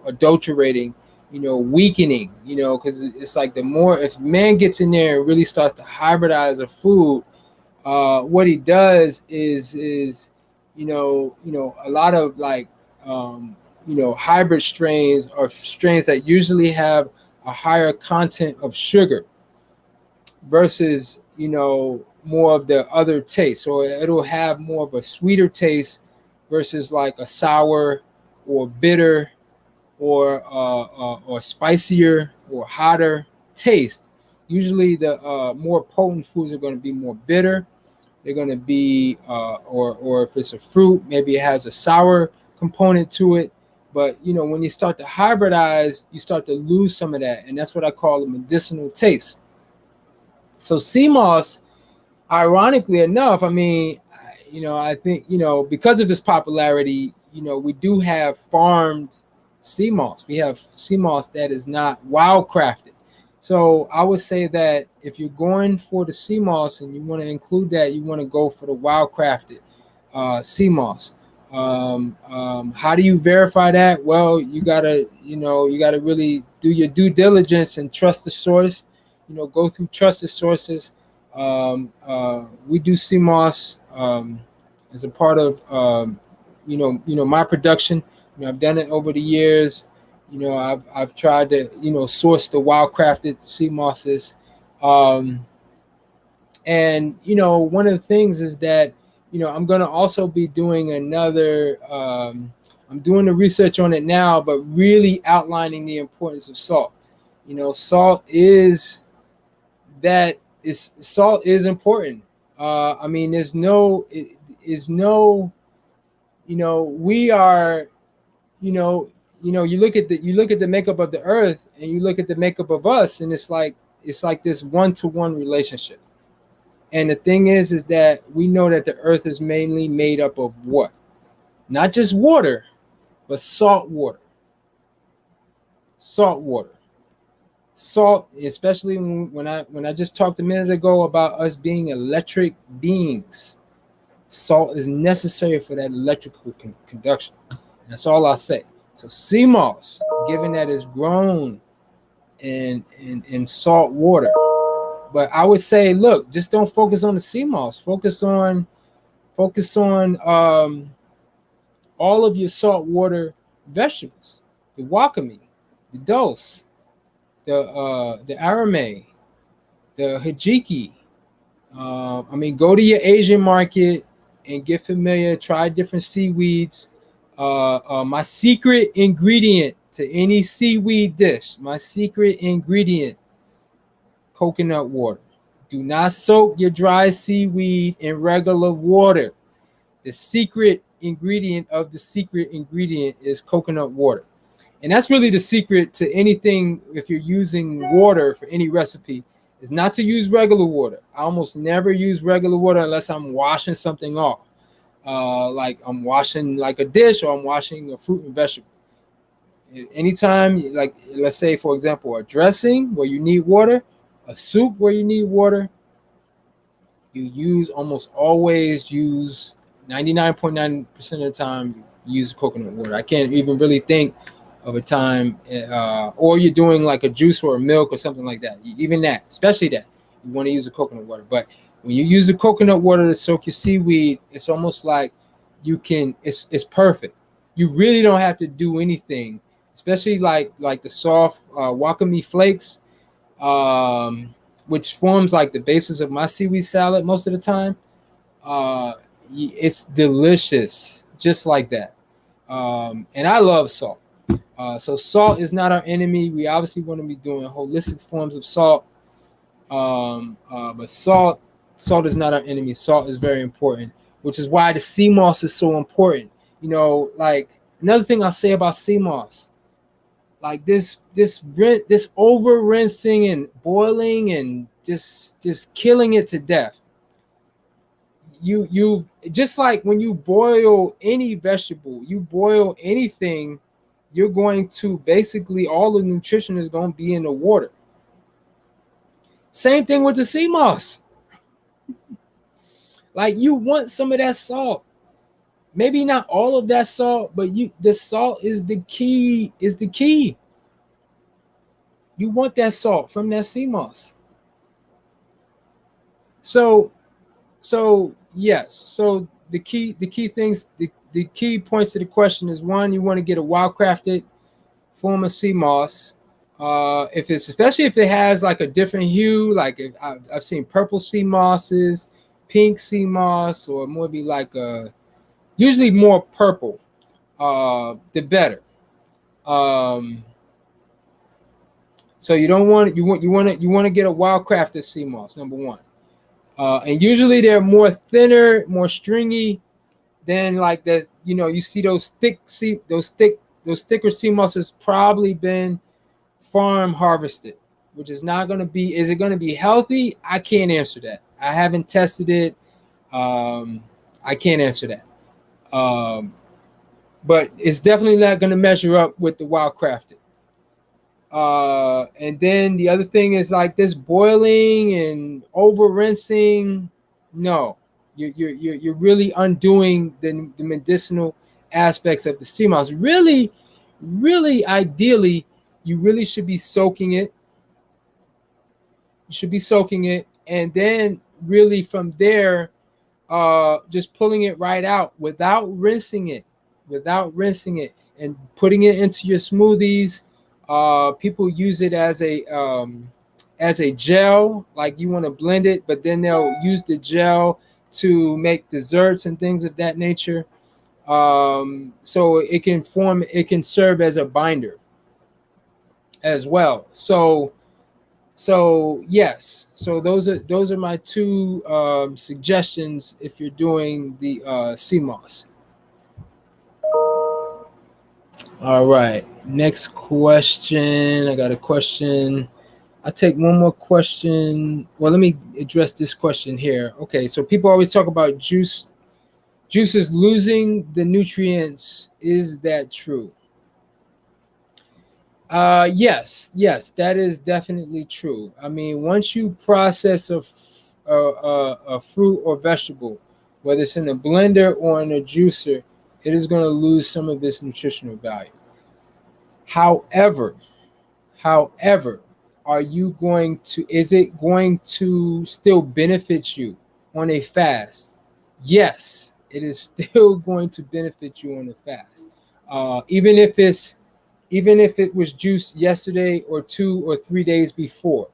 adulterating, weakening, because it's like the more if man gets in there and really starts to hybridize a food, what he does is a lot of like hybrid strains are strains that usually have a higher content of sugar versus more of the other taste. So it'll have more of a sweeter taste versus like a sour or bitter or spicier or hotter taste. Usually the more potent foods are going to be more bitter. They're going to be or if it's a fruit, maybe it has a sour component to it. But when you start to hybridize, you start to lose some of that, and that's what I call a medicinal taste. So sea moss, ironically enough, I mean, I think because of its popularity, we do have farmed sea moss. We have sea moss that is not wild crafted. So I would say that if you're going for the sea moss and you want to include that, you want to go for the wild crafted sea moss. How do you verify that? Well, you gotta really do your due diligence and trust the source. Go through trusted sources. We do sea moss as a part of my production. I've done it over the years. I've tried to source the wild crafted sea mosses, and one of the things is that I'm going to also be doing another. I'm doing the research on it now, but really outlining the importance of salt. You know, salt is important. I mean, there's no, it is no, you know, we are, you know, you look at the makeup of the earth and you look at the makeup of us, and it's like this one-to-one relationship. And the thing is that we know that the earth is mainly made up of what? Not just water, but salt water. Salt water. Salt, especially when I just talked a minute ago about us being electric beings. Salt is necessary for that electrical conduction. That's all I say. So sea moss, given that it's grown in salt water, but I would say, look, just don't focus on the sea moss. Focus on all of your saltwater vegetables, the wakame, the dulse, the arame, the hijiki. I mean, go to your Asian market and get familiar. Try different seaweeds. My secret ingredient to any seaweed dish, my secret ingredient, coconut water. Do not soak your dry seaweed in regular water. The secret ingredient of the secret ingredient is coconut water. And that's really the secret to anything. If you're using water for any recipe, is not to use regular water. I almost never use regular water unless I'm washing something off. Like I'm washing like a dish, or I'm washing a fruit and vegetable. Anytime, like let's say for example, a dressing where you need water, a soup where you need water, you almost always use 99.9% of the time you use coconut water. I can't even really think of a time, or you're doing like a juice or a milk or something like that. Even that, especially that, you want to use the coconut water. But when you use the coconut water to soak your seaweed, it's almost like it's perfect. You really don't have to do anything, especially like the soft wakame flakes, which forms like the basis of my seaweed salad most of the time. It's delicious, just like that. And I love salt. So salt is not our enemy. We obviously want to be doing holistic forms of salt. But salt is not our enemy. Salt is very important, which is why the sea moss is so important. You know, like another thing I'll say about sea moss, like this over rinsing and boiling and just killing it to death. You just like when you boil any vegetable, you boil anything, you're going to basically all the nutrition is going to be in the water. Same thing with the sea moss. Like you want some of that salt. Maybe not all of that salt, but the salt is the key, You want that salt from that sea moss. So yes. So the key things, the key points to the question is, one, you want to get a wildcrafted form of sea moss. If it's, especially if it has like a different hue, like if I've seen purple sea mosses, pink sea moss, or maybe like usually more purple, the better. So you want to get a wildcrafted sea moss, number one. And usually they're more thinner, more stringy than like the, you see those thicker sea mosses probably been farm harvested, which is not going to be, is it going to be healthy? I can't answer that. I haven't tested it. I can't answer that. But it's definitely not going to measure up with the wildcrafted. And then the other thing is like this boiling and over rinsing. No, you're really undoing the medicinal aspects of the sea moss. Really, ideally, you really should be soaking it. You should be soaking it, and then really from there, just pulling it right out without rinsing it, and putting it into your smoothies. People use it as a gel, like you want to blend it, but then they'll use the gel to make desserts and things of that nature. So it can serve as a binder. as well. So yes, so those are my two suggestions if you're doing the CMOS. All right, next question. I got a question. I'll take one more question. Well, let me address this question here. Okay, so people always talk about juices losing the nutrients. Is that true? Yes, that is definitely true. I mean, once you process a fruit or vegetable, whether it's in a blender or in a juicer, it is going to lose some of its nutritional value. However, however, is it going to still benefit you on a fast? Yes, it is still going to benefit you on a fast. Even if it was juiced yesterday or 2 or 3 days before,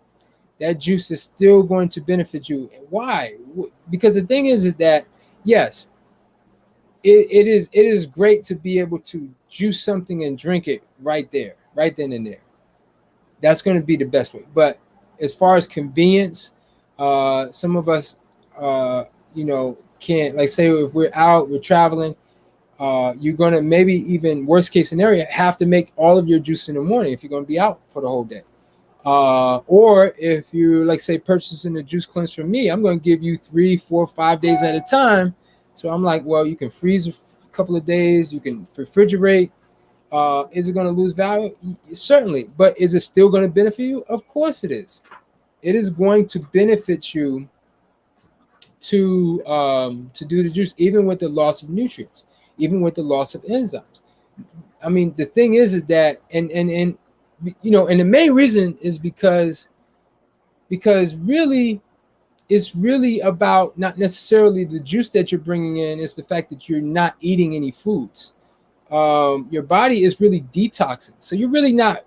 that juice is still going to benefit you. Why? Because the thing is that yes, it is great to be able to juice something and drink it right there, right then and there. That's going to be the best way. But as far as convenience, some of us, can't, like, say if we're out, we're traveling, you're going to, maybe even worst case scenario, have to make all of your juice in the morning if you're going to be out for the whole day. Or if you, like, say, purchasing a juice cleanse from me, I'm going to give you 3, 4, 5 days at a time. So I'm like, well, you can freeze a couple of days, you can refrigerate. Is it going to lose value? Certainly. But is it still going to benefit you? Of course it is. It is going to benefit you to do the juice, even with the loss of nutrients, even with the loss of enzymes. I mean, the thing is that, and and the main reason is because really, it's really about not necessarily the juice that you're bringing in. It's the fact that you're not eating any foods. Your body is really detoxing, so you're really not.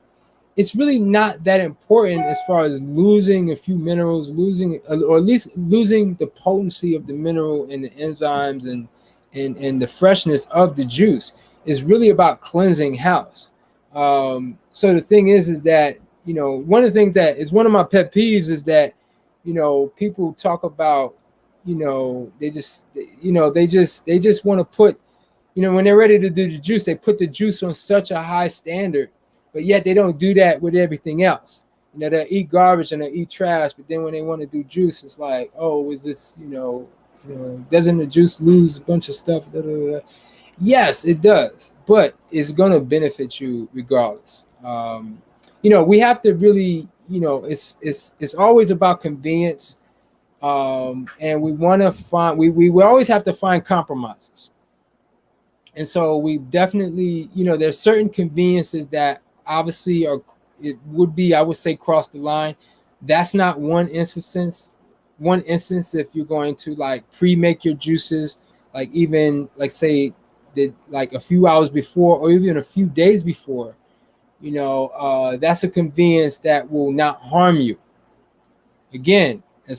It's really not that important as far as losing a few minerals, or at least losing the potency of the mineral and the enzymes and the freshness of the juice. Is really about cleansing house. So the thing is that, one of the things that is one of my pet peeves is that, people talk about, they just want to put, when they're ready to do the juice, they put the juice on such a high standard, but yet they don't do that with everything else. They'll eat garbage and they'll eat trash, but then when they want to do juice, it's like, oh, is this, doesn't the juice lose a bunch of stuff? Da, da, da. Yes, it does, but it's going to benefit you regardless. We have to really, it's always about convenience, and we want to find, we always have to find compromises. And so we definitely, there's certain conveniences that obviously it would be, I would say, cross the line. That's not one instance. One instance, if you're going to like pre-make your juices, like even like say like a few hours before or even a few days before, that's a convenience that will not harm you. Again, we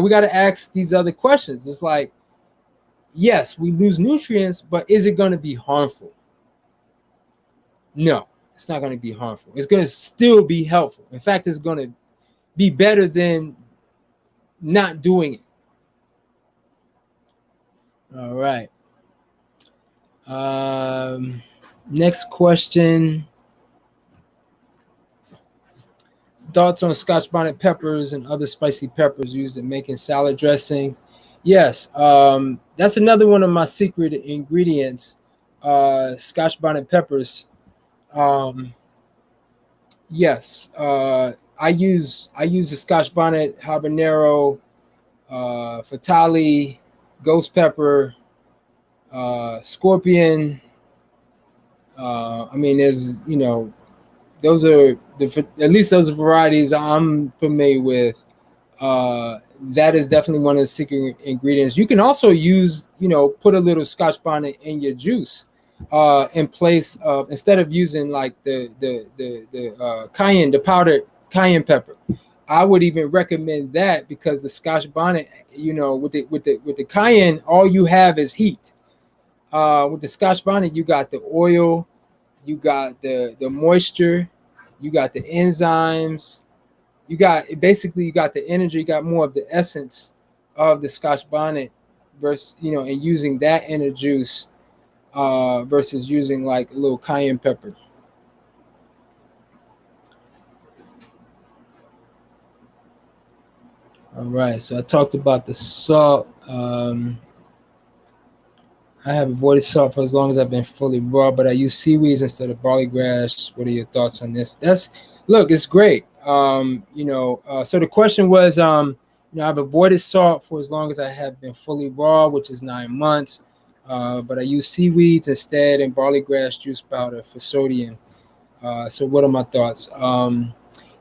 got to ask these other questions. It's like, yes, we lose nutrients, but is it going to be harmful? No, it's not going to be harmful. It's going to still be helpful. In fact, it's going to be better than not doing it. All right. Next question. Thoughts on Scotch bonnet peppers and other spicy peppers used in making salad dressings? Yes, that's another one of my secret ingredients. Scotch bonnet peppers. Yes, I use the Scotch bonnet, habanero, fatali, ghost pepper, scorpion. I mean, there's those are at least those are varieties I'm familiar with. That is definitely one of the secret ingredients. You can also use, put a little Scotch bonnet in your juice, in place of, instead of using like the cayenne, the powdered cayenne pepper. I would even recommend that because the Scotch bonnet, with the cayenne, all you have is heat. With the Scotch bonnet, you got the oil, you got the moisture, you got the enzymes, you got the energy, you got more of the essence of the Scotch bonnet versus, and using that in a juice versus using like a little cayenne pepper. All right, so I talked about the salt. I have avoided salt for as long as I've been fully raw, but I use seaweeds instead of barley grass. What are your thoughts on this? Look, it's great. So the question was, I've avoided salt for as long as I have been fully raw, which is 9 months. But I use seaweeds instead and barley grass juice powder for sodium. So what are my thoughts?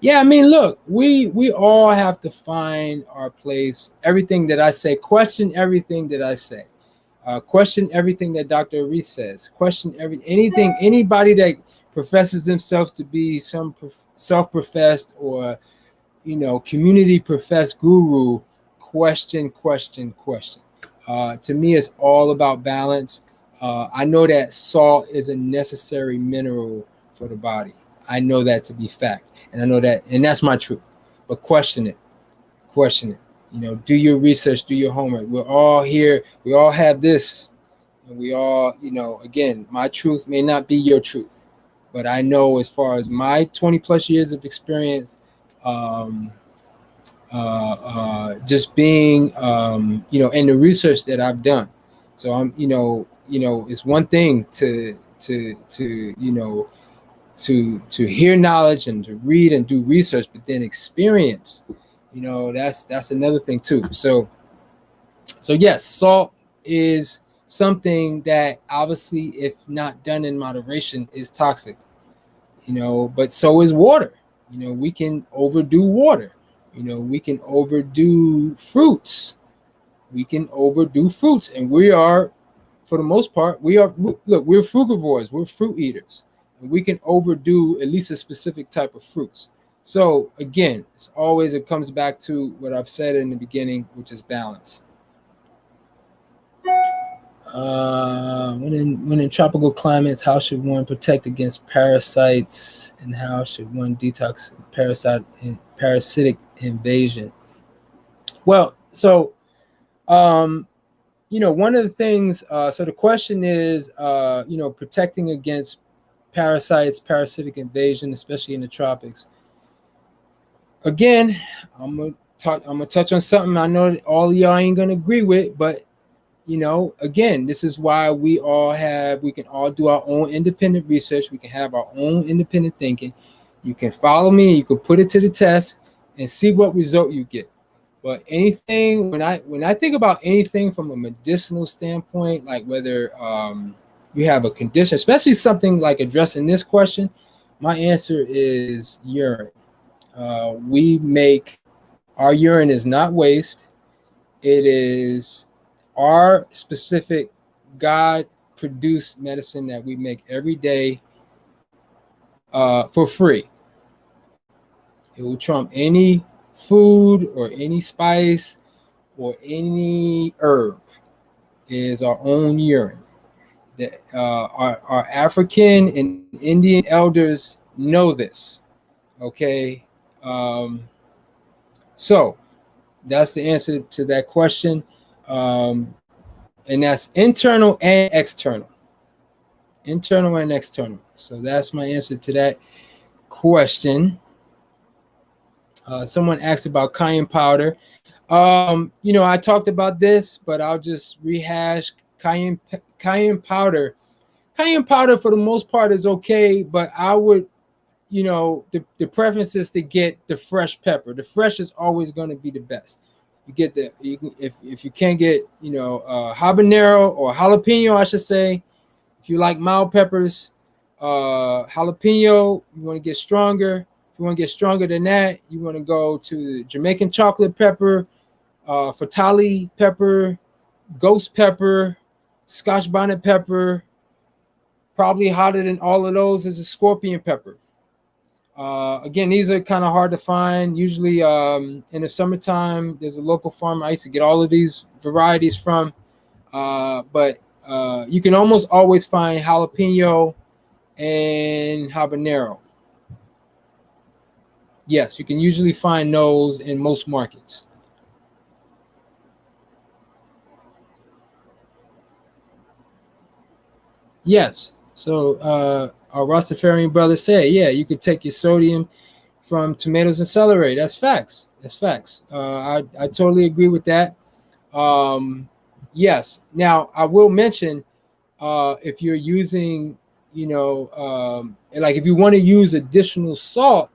Yeah, I mean, look, we all have to find our place. Everything that I say, question everything that I say. Question everything that Dr. Aris says. Question anything, anybody that professes themselves to be some self-professed or, community professed guru. Question. To me, it's all about balance. I know that salt is a necessary mineral for the body. I know that to be fact, and I know that, and that's my truth. But question it. Do your research, do your homework. We're all here. We all have this, and we all, again, my truth may not be your truth, but I know as far as my 20 plus years of experience, just being, in the research that I've done. So I'm, it's one thing to hear knowledge and to read and do research, but then experience, that's another thing too. So yes, salt is something that obviously, if not done in moderation, is toxic, but so is water. We can overdo water. We can overdo fruits. And we are, for the most part, we're frugivores, we're fruit eaters. And we can overdo at least a specific type of fruits. So again, it comes back to what I've said in the beginning, which is balance. When in tropical climates, how should one protect against parasites, and how should one detox parasitic invasion? Well, so one of the things. So the question is, protecting against parasitic invasion, especially in the tropics. Again, I'm gonna touch on something I know that all of y'all ain't gonna agree with, but again, this is why we can all do our own independent research. We can have our own independent thinking. You can follow me, you can put it to the test and see what result you get. But anything, when I think about anything from a medicinal standpoint, like whether you have a condition, especially something like addressing this question, my answer is urine. Our urine is not waste. It is our specific God-produced medicine that we make every day for free. It will trump any food or any spice or any herb. It is our own urine. Our African and Indian elders know this. Okay. So that's the answer to that question. And that's internal and external. So that's my answer to that question. Someone asked about cayenne powder. I talked about this, but I'll just rehash cayenne powder. Cayenne powder for the most part is okay, but I would, the preference is to get the fresh pepper. The fresh is always going to be the best. You get if you can't get, habanero or jalapeno, I should say. If you like mild peppers, jalapeno, you want to get stronger. If you want to get stronger than that, you want to go to the Jamaican chocolate pepper, fatali pepper, ghost pepper, Scotch bonnet pepper. Probably hotter than all of those is a scorpion pepper. Again, these are kind of hard to find. Usually in the summertime, there's a local farm I used to get all of these varieties from. But you can almost always find jalapeno and habanero. Yes, you can usually find those in most markets. Yes. So our Rastafarian brother said, yeah, you could take your sodium from tomatoes and celery. That's facts. That's facts. I totally agree with that. Yes. Now I will mention, if you're using, like if you want to use additional salt,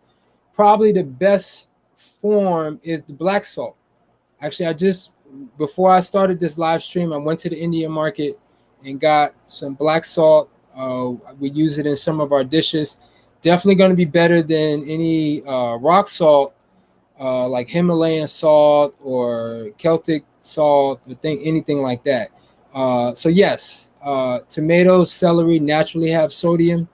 probably the best form is the black salt. Actually, before I started this live stream, I went to the Indian market and got some black salt. We use it in some of our dishes. Definitely going to be better than any rock salt, like Himalayan salt or Celtic salt, or anything like that. So yes, tomatoes, celery naturally have sodium.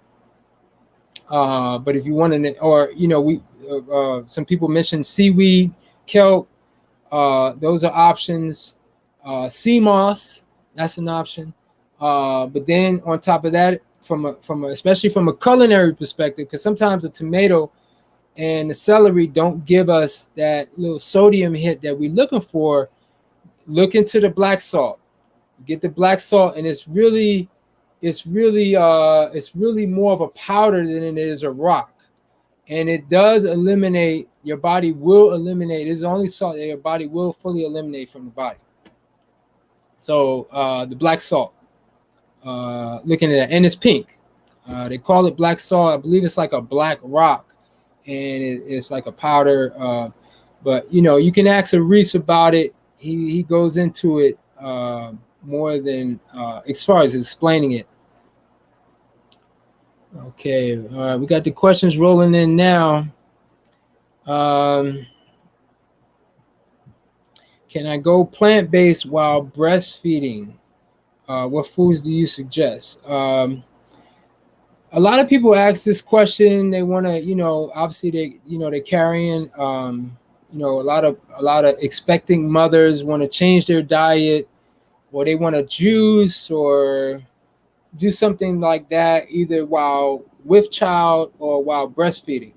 But if you want to, or some people mentioned seaweed, kelp. Those are options. Sea moss, that's an option. But then on top of that, especially from a culinary perspective, because sometimes the tomato and the celery don't give us that little sodium hit that we're looking for. Look into the black salt. Get the black salt, and it's really more of a powder than it is a rock, and it does eliminate. Your body will eliminate. It's the only salt that your body will fully eliminate from the body. So the black salt, looking at that, and it's pink. They call it black salt. I believe it's like a black rock, and it's like a powder. But you can ask Reese about it. He goes into it more than as far as explaining it. Okay, all right. We got the questions rolling in now. Can I go plant-based while breastfeeding? What foods do you suggest? A lot of people ask this question. They want to, obviously they're carrying, a lot of expecting mothers want to change their diet, or they want to juice or do something like that, either while with child or while breastfeeding.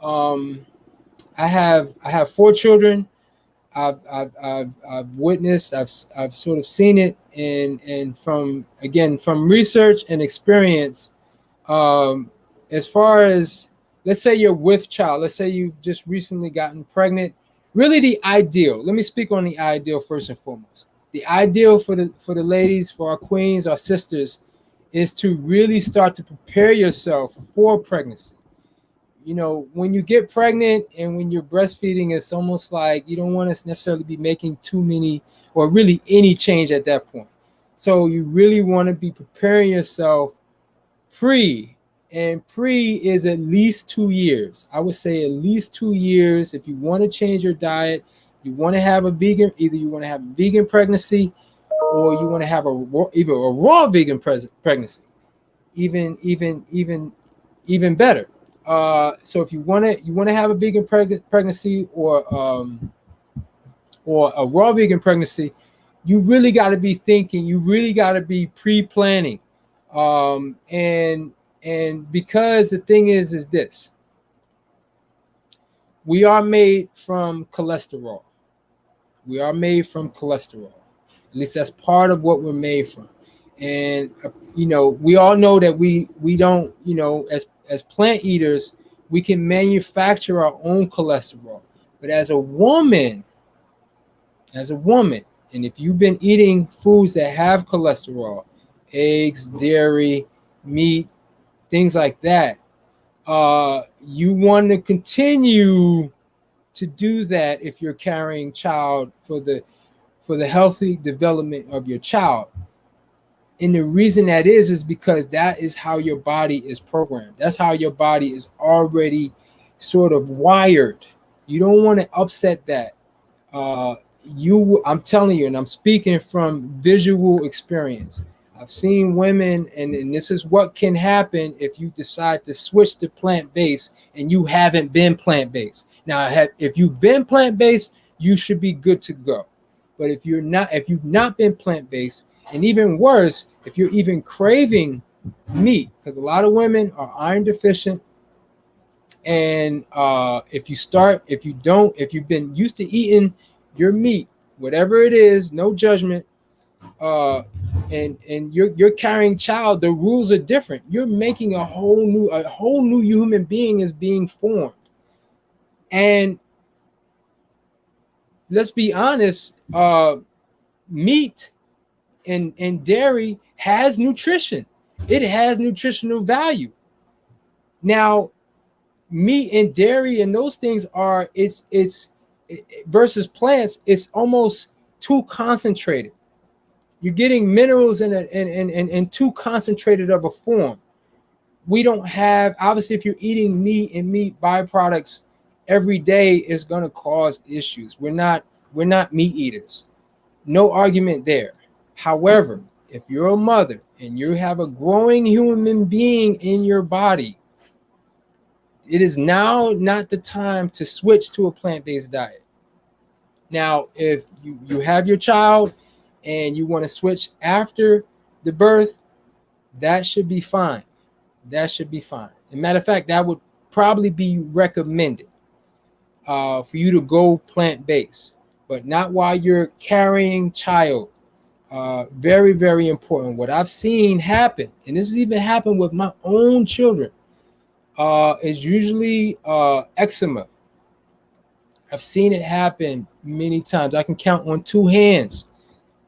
I have 4 children. I've witnessed, I've sort of seen it, and from research and experience, as far as, let's say you're with child, let's say you've just recently gotten pregnant. Really, the ideal. Let me speak on the ideal first and foremost. The ideal for the ladies, for our queens, our sisters, is to really start to prepare yourself for pregnancy. When you get pregnant and when you're breastfeeding, it's almost like you don't want to necessarily be making too many or really any change at that point. So you really want to be preparing yourself and pre is at least 2 years. I would say at least 2 years. If you want to change your diet, you want to have either you want to have a vegan pregnancy, or you want to have either a raw vegan pregnancy, even better. So if you want to have a vegan pregnancy, or a raw vegan pregnancy, you really got to be thinking. You really got to be pre-planning, and because the thing is this: we are made from cholesterol. We are made from cholesterol. At least that's part of what we're made from. And we all know that we don't, as plant eaters, we can manufacture our own cholesterol. But as a woman, and if you've been eating foods that have cholesterol, eggs, dairy, meat, things like that, you want to continue to do that if you're carrying child, for the healthy development of your child. And the reason that is because that is how your body is programmed. That's how your body is already sort of wired. You don't want to upset that. I'm telling you, and I'm speaking from visual experience. I've seen women, and this is what can happen if you decide to switch to plant-based and you haven't been plant-based. Now, if you've been plant-based, you should be good to go. But if you've not been plant-based, and even worse, if you're even craving meat, because a lot of women are iron deficient, And if you've been used to eating your meat, whatever it is, no judgment, uh, and you're carrying child, the rules are different. You're making a whole new human being is being formed. And let's be honest, meat and dairy has nutrition. It has nutritional value. Now, meat and dairy and those things are it's versus plants, it's almost too concentrated. You're getting minerals in too concentrated of a form. We don't have, obviously, if you're eating meat and meat byproducts every day, is going to cause issues. We're not meat eaters. No argument there. However, if you're a mother and you have a growing human being in your body, it is now not the time to switch to a plant-based diet. Now, if you have your child and you want to switch after the birth, that should be fine. That should be fine. As a matter of fact, that would probably be recommended for you to go plant-based, but not while you're carrying child. Very, very important. What I've seen happen, and this has even happened with my own children, is usually eczema. I've seen it happen many times. I can count on two hands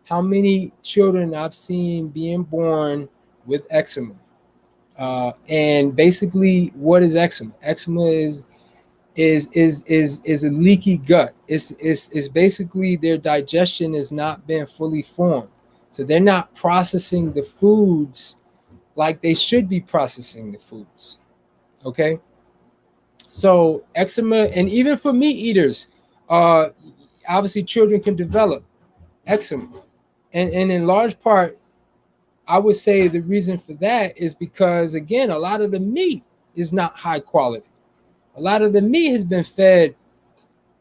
how many children I've seen being born with eczema. And basically, what is eczema? Eczema is a leaky gut. It's basically their digestion has not been fully formed, so they're not processing the foods like they should be processing the foods. Okay, so eczema, and even for meat eaters, obviously children can develop eczema, and in large part, I would say the reason for that is because, again, a lot of the meat is not high quality. A lot of the meat has been fed,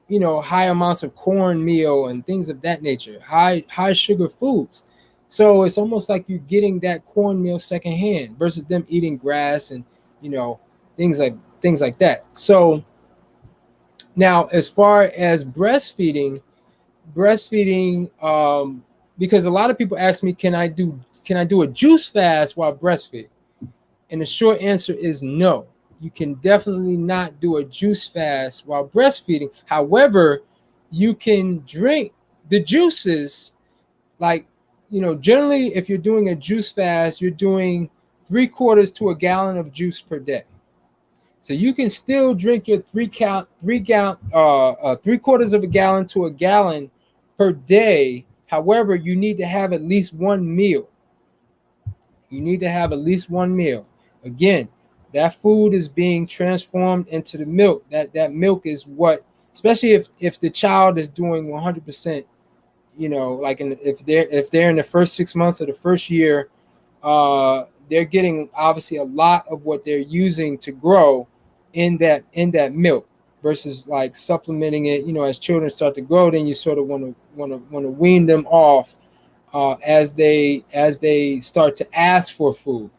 high amounts of cornmeal and things of that nature, high sugar foods. So it's almost like you're getting that cornmeal secondhand versus them eating grass and things like that. So now, as far as breastfeeding, because a lot of people ask me, can I do a juice fast while breastfeeding? And the short answer is no. You can definitely not do a juice fast while breastfeeding. However, you can drink the juices. Like, generally, if you're doing a juice fast, you're doing 3/4 to a gallon of juice per day. So you can still drink your 3/4 of a gallon to a gallon per day. However, you need to have at least one meal. Again, that food is being transformed into the milk. That milk is what, especially if the child is doing 100%, like if they're in the first 6 months of the first year, they're getting obviously a lot of what they're using to grow in that milk, versus like supplementing it. As children start to grow, then you sort of want to wean them off as they start to ask for food.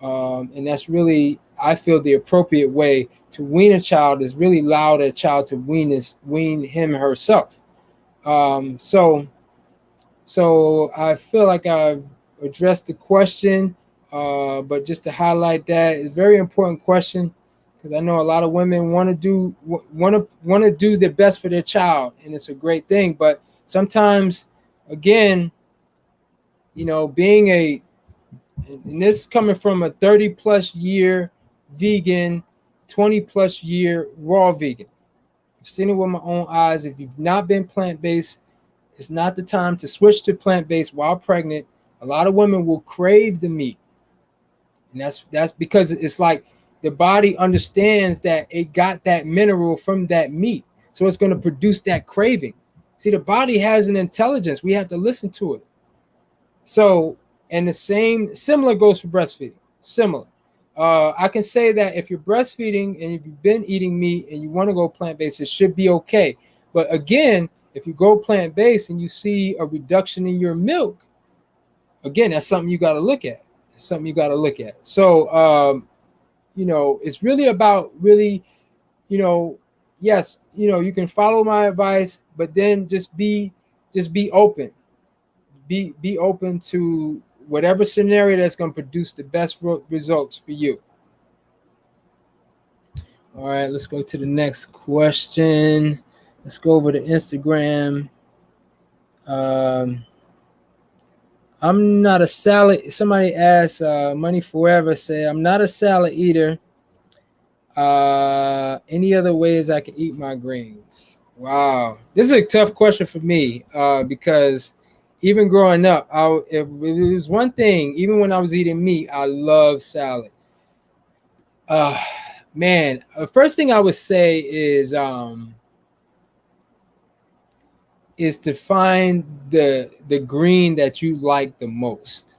And that's really, I feel, the appropriate way to wean a child, is really allow that child to wean him herself. So I feel like I've addressed the question, but just to highlight that, it's a very important question, because I know a lot of women want to do the best for their child, and it's a great thing. But sometimes, again, being and this coming from a 30+ year vegan, 20+ year raw vegan. I've seen it with my own eyes. If you've not been plant-based, it's not the time to switch to plant-based while pregnant. A lot of women will crave the meat. And that's because it's like the body understands that it got that mineral from that meat. So it's going to produce that craving. See, the body has an intelligence. We have to listen to it. So, and similar goes for breastfeeding. Similar. I can say that if you're breastfeeding and if you've been eating meat and you want to go plant-based, it should be okay. But again, if you go plant-based and you see a reduction in your milk, again, that's something you got to look at. So, it's really about yes, you can follow my advice, but then just be open. Be open to whatever scenario that's going to produce the best results for you. All right, let's go to the next question. Let's go over to Instagram. Um, I'm not a salad. Somebody asked, Money Forever say, I'm not a salad eater. Any other ways I can eat my greens? Wow, this is a tough question for me because even growing up, if it was one thing, even when I was eating meat, I love salad. Uh, Man, first thing I would say is to find the green that you like the most.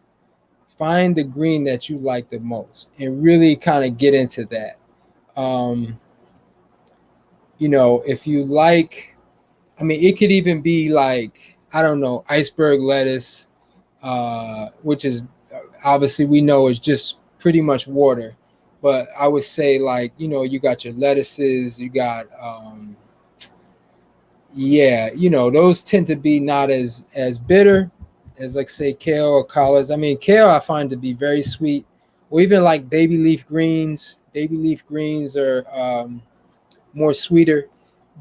Find the green that you like the most, and really kind of get into that. Um, if you like, I mean, it could even be like, I don't know, iceberg lettuce, which is obviously we know is just pretty much water. But I would say, like, you got your lettuces, you got yeah, those tend to be not as bitter as, like, say, kale or collards. I mean, kale I find to be very sweet, or even like baby leaf greens. Baby leaf greens are more sweeter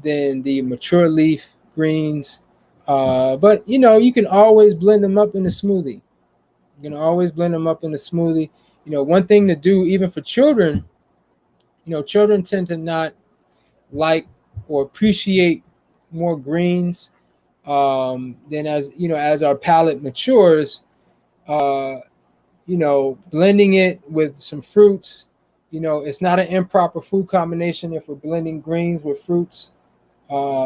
than the mature leaf greens. But you can always blend them up in a smoothie. You can always blend them up in a smoothie. One thing to do even for children. Children tend to not like or appreciate more greens. Then as our palate matures, uh, blending it with some fruits. It's not an improper food combination if we're blending greens with fruits,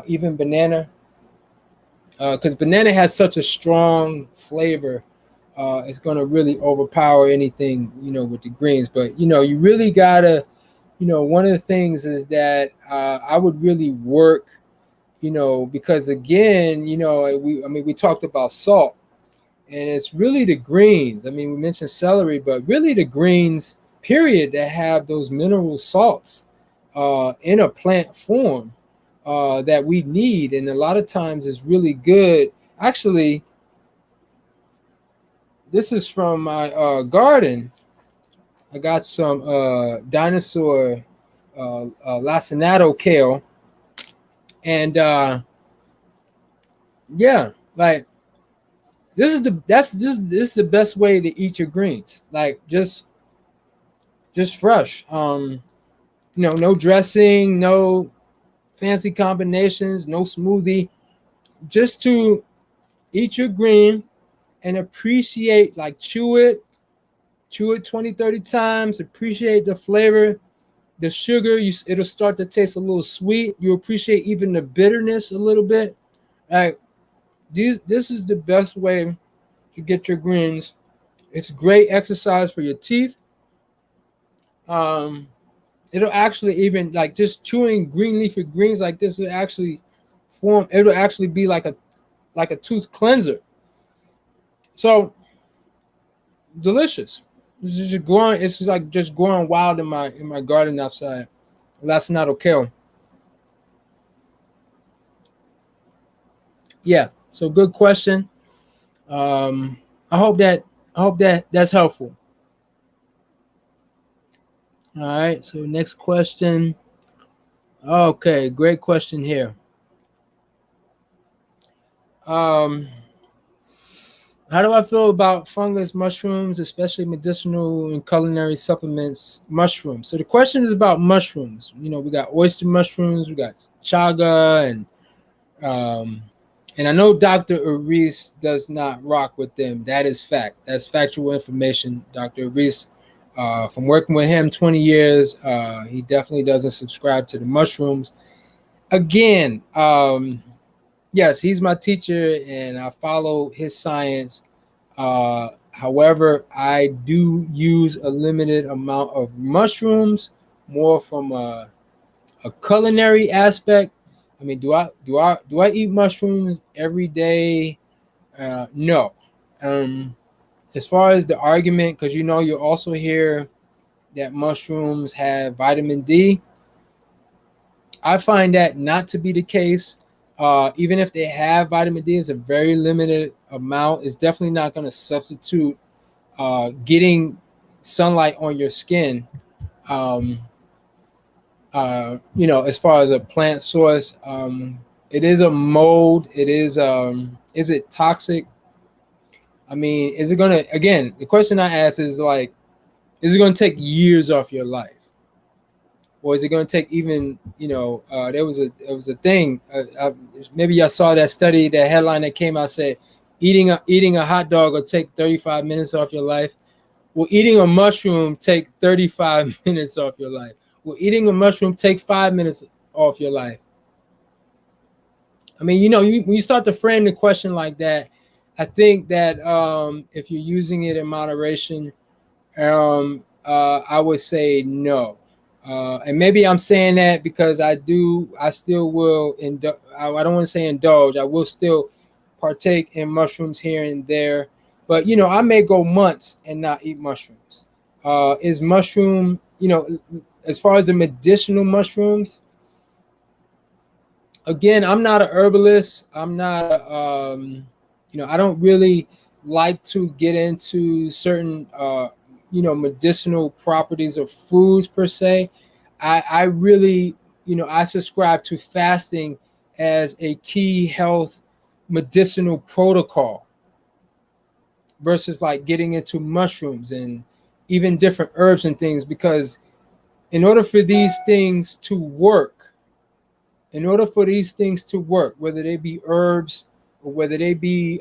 even banana, because banana has such a strong flavor. It's going to really overpower anything, with the greens. But, you really got to, one of the things is that I would really work, because again, we talked about salt, and it's really the greens. I mean, we mentioned celery, but really the greens, period, that have those mineral salts in a plant form that we need. And a lot of times it's really good. Actually, this is from my garden. I got some dinosaur lacinato kale. And yeah, like, this is the best way to eat your greens. Like, just fresh. No dressing, no fancy combinations, no smoothie. Just to eat your green and appreciate, like, chew it 20, 30 times, appreciate the flavor, the sugar. It'll start to taste a little sweet. You appreciate even the bitterness a little bit. Like, this is the best way to get your greens. It's great exercise for your teeth. Um, it'll actually, even like just chewing green leafy greens like this, it'll actually be like a tooth cleanser. So delicious. It's just like just growing wild in my garden outside. Lacinato kale. Yeah. So good question. Um, I hope that's helpful. All right. So next question. Okay, great question here. Um, how do I feel about fungus mushrooms, especially medicinal and culinary supplements mushrooms? So the question is about mushrooms. We got oyster mushrooms, we got chaga, um, and I know Dr. Aris does not rock with them. That is fact. That's factual information. Dr. Aris, from working with him 20 years, he definitely doesn't subscribe to the mushrooms. Again, yes, he's my teacher, and I follow his science. However, I do use a limited amount of mushrooms, more from a culinary aspect. I mean, do I eat mushrooms every day? No. Um, as far as the argument, because you also hear that mushrooms have vitamin D. I find that not to be the case. Even if they have vitamin D, it's a very limited amount. It's definitely not going to substitute getting sunlight on your skin. Um, as far as a plant source, it is a mold. It is it toxic? I mean, is it going to, again, the question I ask is like, is it going to take years off your life? Or is it going to take even, there was a thing, maybe y'all saw that study, that headline that came out said, eating a hot dog will take 35 minutes off your life. Will eating a mushroom take 35 minutes off your life? Will eating a mushroom take 5 minutes off your life? I mean, when you start to frame the question like that, I think that if you're using it in moderation, I would say no. And maybe I'm saying that because I still will, I don't want to say indulge, I will still partake in mushrooms here and there. But, I may go months and not eat mushrooms. Is mushroom, as far as the medicinal mushrooms, again, I'm not an herbalist. I'm not, I don't really like to get into certain, medicinal properties of foods per se. I really, I subscribe to fasting as a key health medicinal protocol versus like getting into mushrooms and even different herbs and things, because in order for these things to work, whether they be herbs or whether they be,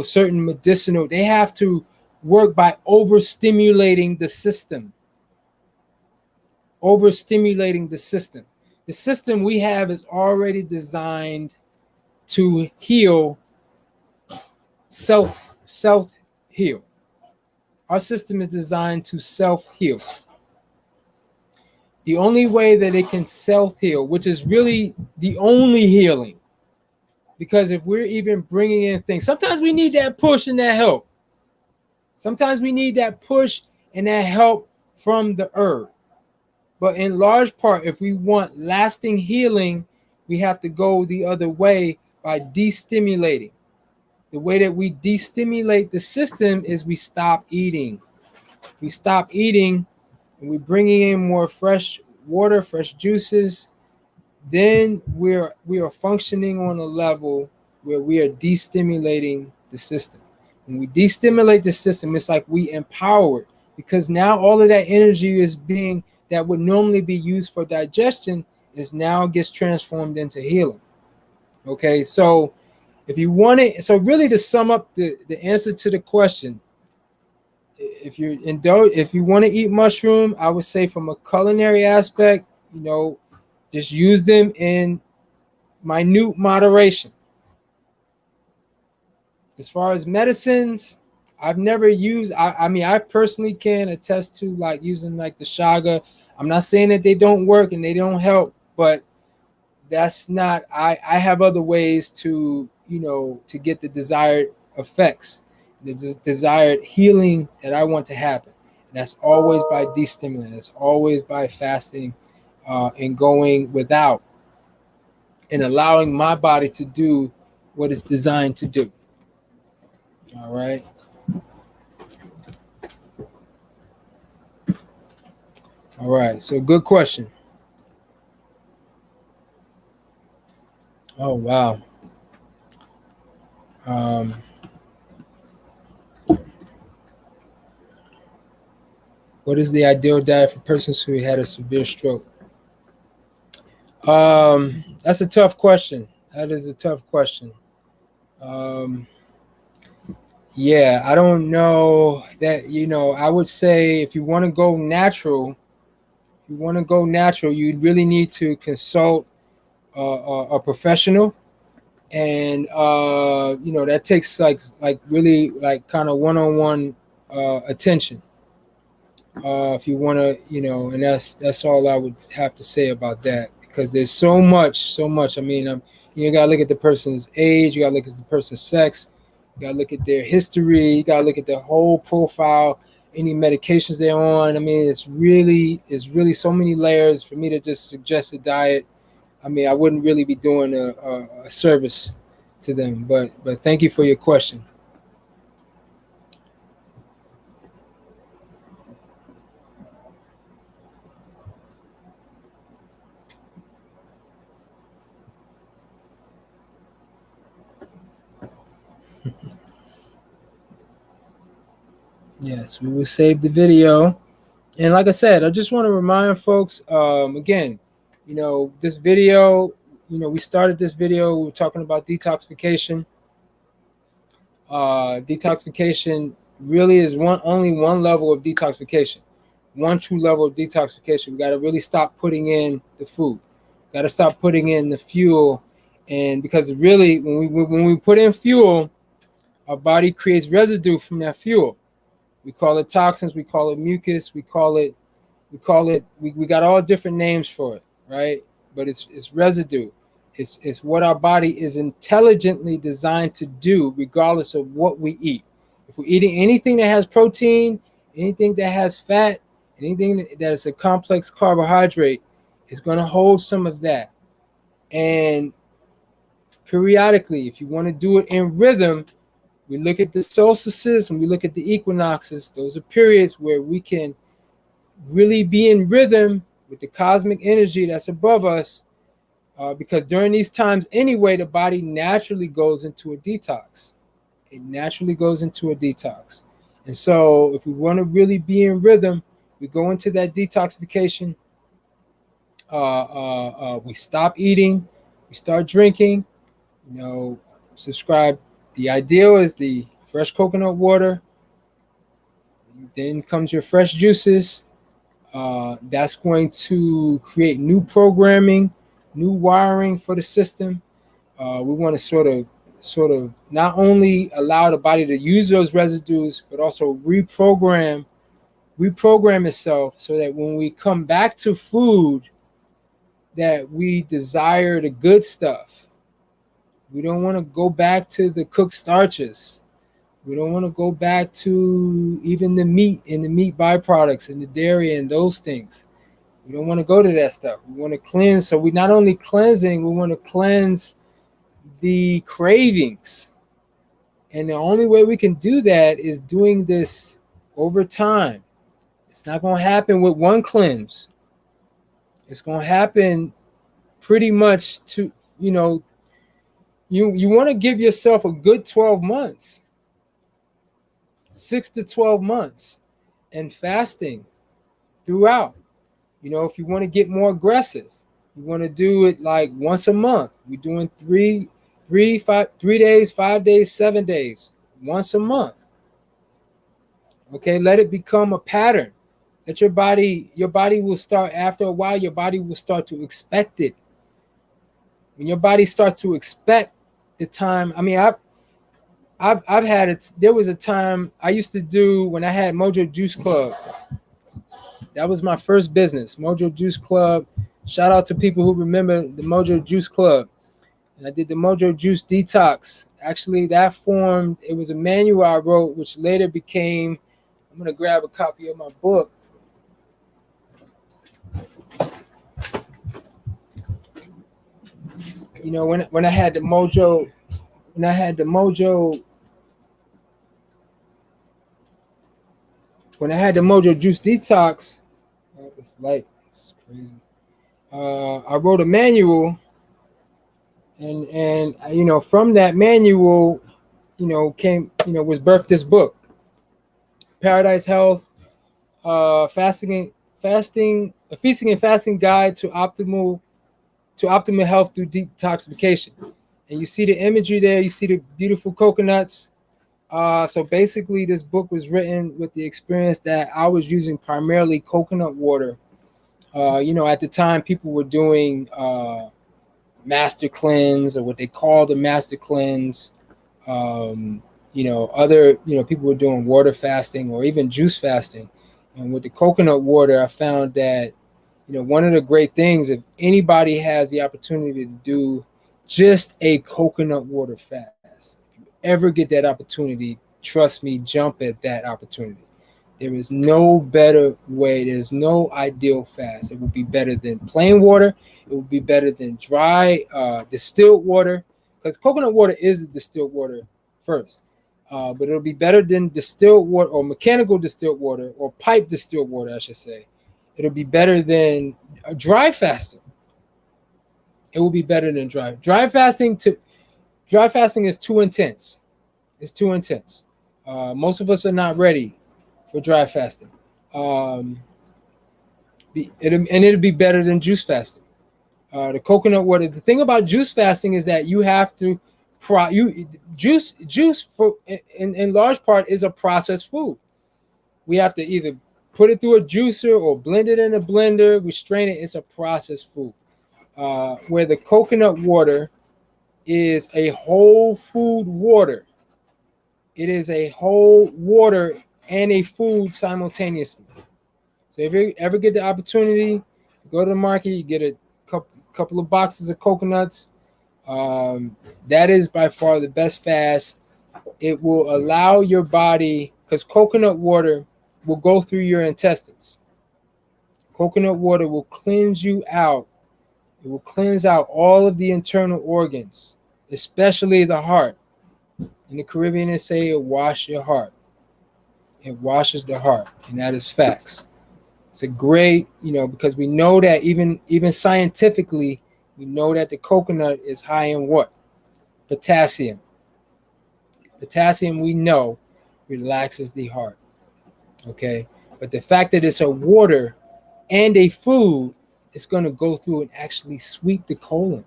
certain medicinal, they have to work by overstimulating the system. The system we have is already designed to heal, self-heal. Our system is designed to self-heal. The only way that it can self-heal, which is really the only healing, because if we're even bringing in things, sometimes we need that push and that help. Sometimes we need that push and that help from the herb. But in large part, if we want lasting healing, we have to go the other way by destimulating. The way that we destimulate the system is we stop eating. We stop eating and we're bringing in more fresh water, fresh juices, then we are functioning on a level where we are destimulating the system. When we destimulate the system, it's like we empower it, because now all of that energy that would normally be used for digestion is now gets transformed into healing. Okay, so if you want it, so really to sum up the answer to the question, if you want to eat mushroom, I would say from a culinary aspect, just use them in minute moderation. As far as medicines, I've never used, I mean, I personally can attest to like using like the shaga. I'm not saying that they don't work and they don't help, but that's not, I have other ways to, to get the desired effects, the desired healing that I want to happen. And that's always by destimulating. It's always by fasting and going without and allowing my body to do what it's designed to do. All right. All right. So good question. Oh, wow. What is the ideal diet for persons who had a severe stroke? That's a tough question. That is a tough question. Yeah, I don't know that, I would say if you want to go natural, you really need to consult a professional. And, that takes like really like kind of one-on-one attention. If you want to, and that's all I would have to say about that, because there's so much. I mean, you got to look at the person's age, you got to look at the person's sex, you got to look at their history, you got to look at their whole profile. any medications they're on. I mean, it's really so many layers for me to just suggest a diet. I mean, I wouldn't really be doing a service to them. But thank you for your question. Yes, we will save the video. And like I said, I just want to remind folks, again, this video, we started this video, we were talking about detoxification. Detoxification really is only one level of detoxification, one true level of detoxification. We got to really stop putting in the food, got to stop putting in the fuel. And because really, when we put in fuel, our body creates residue from that fuel. We call it toxins, we call it mucus, we got all different names for it, right? But it's residue. It's what our body is intelligently designed to do, regardless of what we eat. If we're eating anything that has protein, anything that has fat, anything that is a complex carbohydrate, it's going to hold some of that. And periodically, if you want to do it in rhythm, we look at the solstices and we look at the equinoxes. Those are periods where we can really be in rhythm with the cosmic energy that's above us, because during these times anyway, the body naturally goes into a detox. It naturally goes into a detox. And so if we want to really be in rhythm, we go into that detoxification. We stop eating, we start drinking, subscribe. The ideal is the fresh coconut water. Then comes your fresh juices. That's going to create new programming, new wiring for the system. We want to sort of not only allow the body to use those residues, but also reprogram itself so that when we come back to food, that we desire the good stuff. We don't want to go back to the cooked starches. We don't want to go back to even the meat and the meat byproducts and the dairy and those things. We don't want to go to that stuff. We want to cleanse. So we not only cleansing, we want to cleanse the cravings. And the only way we can do that is doing this over time. It's not going to happen with one cleanse. It's going to happen pretty much to, you want to give yourself a good 12 months, 6 to 12 months, and fasting throughout. If you want to get more aggressive, you want to do it like once a month. We're doing 3 days, 5 days, 7 days, once a month. Okay, let it become a pattern. That your body will start, after a while, your body will start to expect it. When your body starts to expect the time, I mean, I've had it. There was a time I used to do when I had Mojo Juice Club. That was my first business, Mojo Juice Club. Shout out to people who remember the Mojo Juice Club. And I did the Mojo Juice Detox. Actually, that formed, it was a manual I wrote, which later became, I'm going to grab a copy of my book. When I had the Mojo Juice Detox, it's light, it's crazy. I wrote a manual, and from that manual, was birthed this book, Paradise Health, Feasting and Fasting Guide to Optimal Health Through Detoxification. And you see the imagery there, you see the beautiful coconuts. So basically, this book was written with the experience that I was using primarily coconut water. At the time, people were doing master cleanse, or what they call the master cleanse. People were doing water fasting or even juice fasting. And with the coconut water, I found that, one of the great things, if anybody has the opportunity to do just a coconut water fast, if you ever get that opportunity, trust me, jump at that opportunity. There is no better way. There's no ideal fast. It will be better than plain water. It will be better than dry distilled water, because coconut water is distilled water first. But it'll be better than distilled water or mechanical distilled water or pipe distilled water, I should say. It'll be better than dry fasting. It will be better than dry fasting. Dry fasting is too intense. It's too intense. Most of us are not ready for dry fasting. It'll be better than juice fasting. The coconut water. The thing about juice fasting is that you have to juice for in large part is a processed food. We have to either put it through a juicer or blend it in a blender. We strain it. It's a processed food. Where the coconut water is a whole food water. It is a whole water and a food simultaneously. So if you ever get the opportunity, go to the market, you get a couple of boxes of coconuts. That is by far the best fast. It will allow your body, because coconut water will go through your intestines. Coconut water will cleanse you out. It will cleanse out all of the internal organs, especially the heart. In the Caribbean, they say it washes your heart. It washes the heart, and that is facts. It's a great, because we know that even scientifically, we know that the coconut is high in what? Potassium. Potassium, we know, relaxes the heart. Okay? But the fact that it's a water and a food, it's going to go through and actually sweep the colon.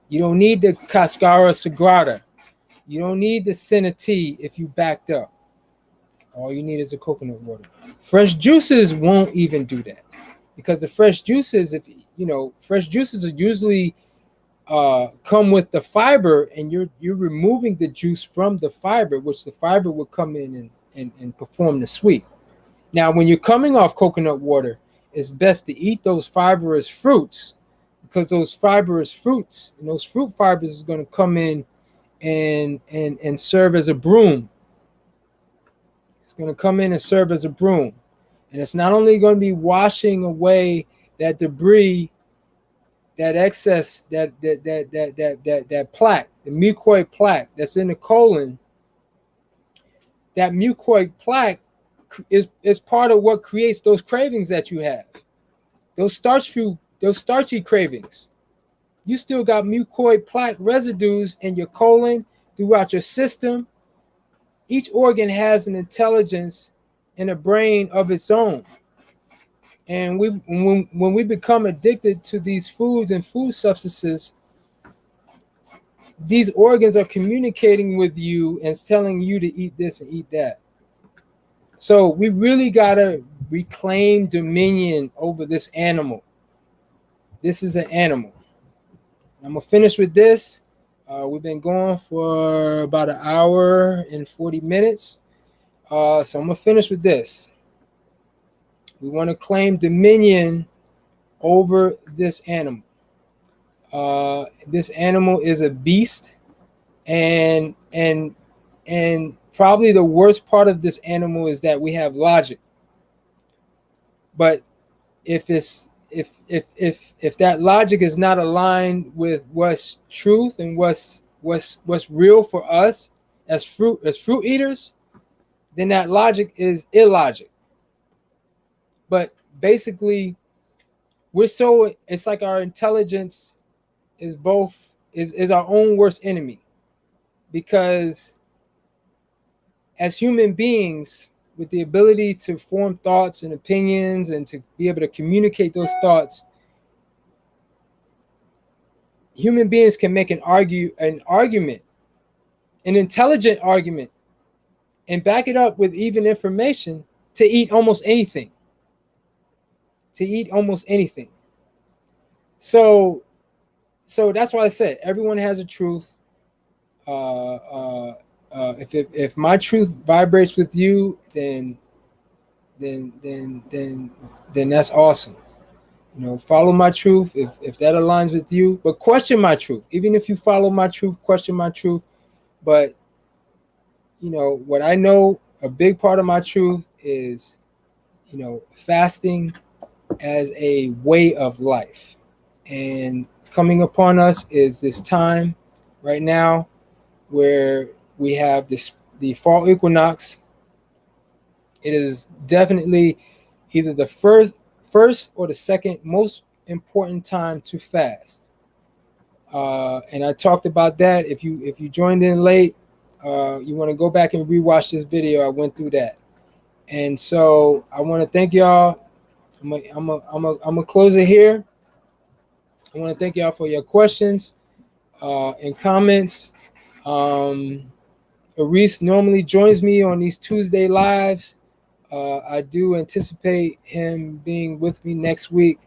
You don't need the cascara sagrada. You don't need the senna tea if you backed up. All you need is a coconut water. Fresh juices won't even do that, because the fresh juices, fresh juices are usually come with the fiber, and you're removing the juice from the fiber, which the fiber will come in and perform the sweep. Now, when you're coming off coconut water, it's best to eat those fibrous fruits, because those fibrous fruits and those fruit fibers is going to come in and serve as a broom. It's going to come in and serve as a broom. And it's not only going to be washing away that debris, that excess, that plaque, the mucoid plaque that's in the colon. That mucoid plaque is part of what creates those cravings that you have. Those starchy cravings. You still got mucoid plaque residues in your colon, throughout your system. Each organ has an intelligence and a brain of its own. And when we become addicted to these foods and food substances, these organs are communicating with you and telling you to eat this and eat that. So we really got to reclaim dominion over this animal. This is an animal. I'm going to finish with this. We've been going for about an hour and 40 minutes. So I'm going to finish with this. We want to claim dominion over this animal. This animal is a beast, and probably the worst part of this animal is that we have logic. But if that logic is not aligned with what's truth and what's real for us as fruit eaters, then that logic is illogic. But basically, it's like our intelligence is our own worst enemy, because as human beings with the ability to form thoughts and opinions and to be able to communicate those thoughts, human beings can make an argument, an intelligent argument, and back it up with even information to eat almost anything. So that's why I said everyone has a truth. If my truth vibrates with you, then that's awesome. Follow my truth if that aligns with you, but question my truth. Even if you follow my truth, question my truth. But what I know a big part of my truth is, fasting as a way of life. And coming upon us is this time right now where we have the fall equinox. It is definitely either the first or the second most important time to fast. And I talked about that. If you joined in late, you want to go back and rewatch this video. I went through that. And so I want to thank y'all. I'm gonna close it here. I want to thank y'all for your questions and comments. Aris normally joins me on these Tuesday lives. I do anticipate him being with me next week,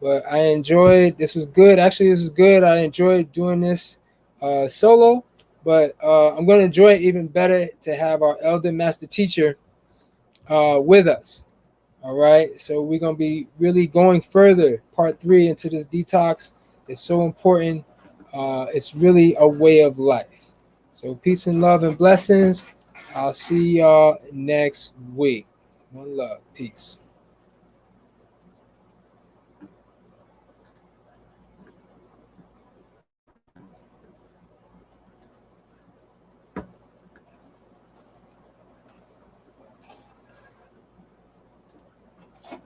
but I enjoyed. This was good. Actually, this was good. I enjoyed doing this solo, but I'm going to enjoy it even better to have our elder master teacher with us. All right, so we're going to be really going further, part 3 into this detox. It's so important. It's really a way of life. So peace and love and blessings. I'll see y'all next week. One love. Peace.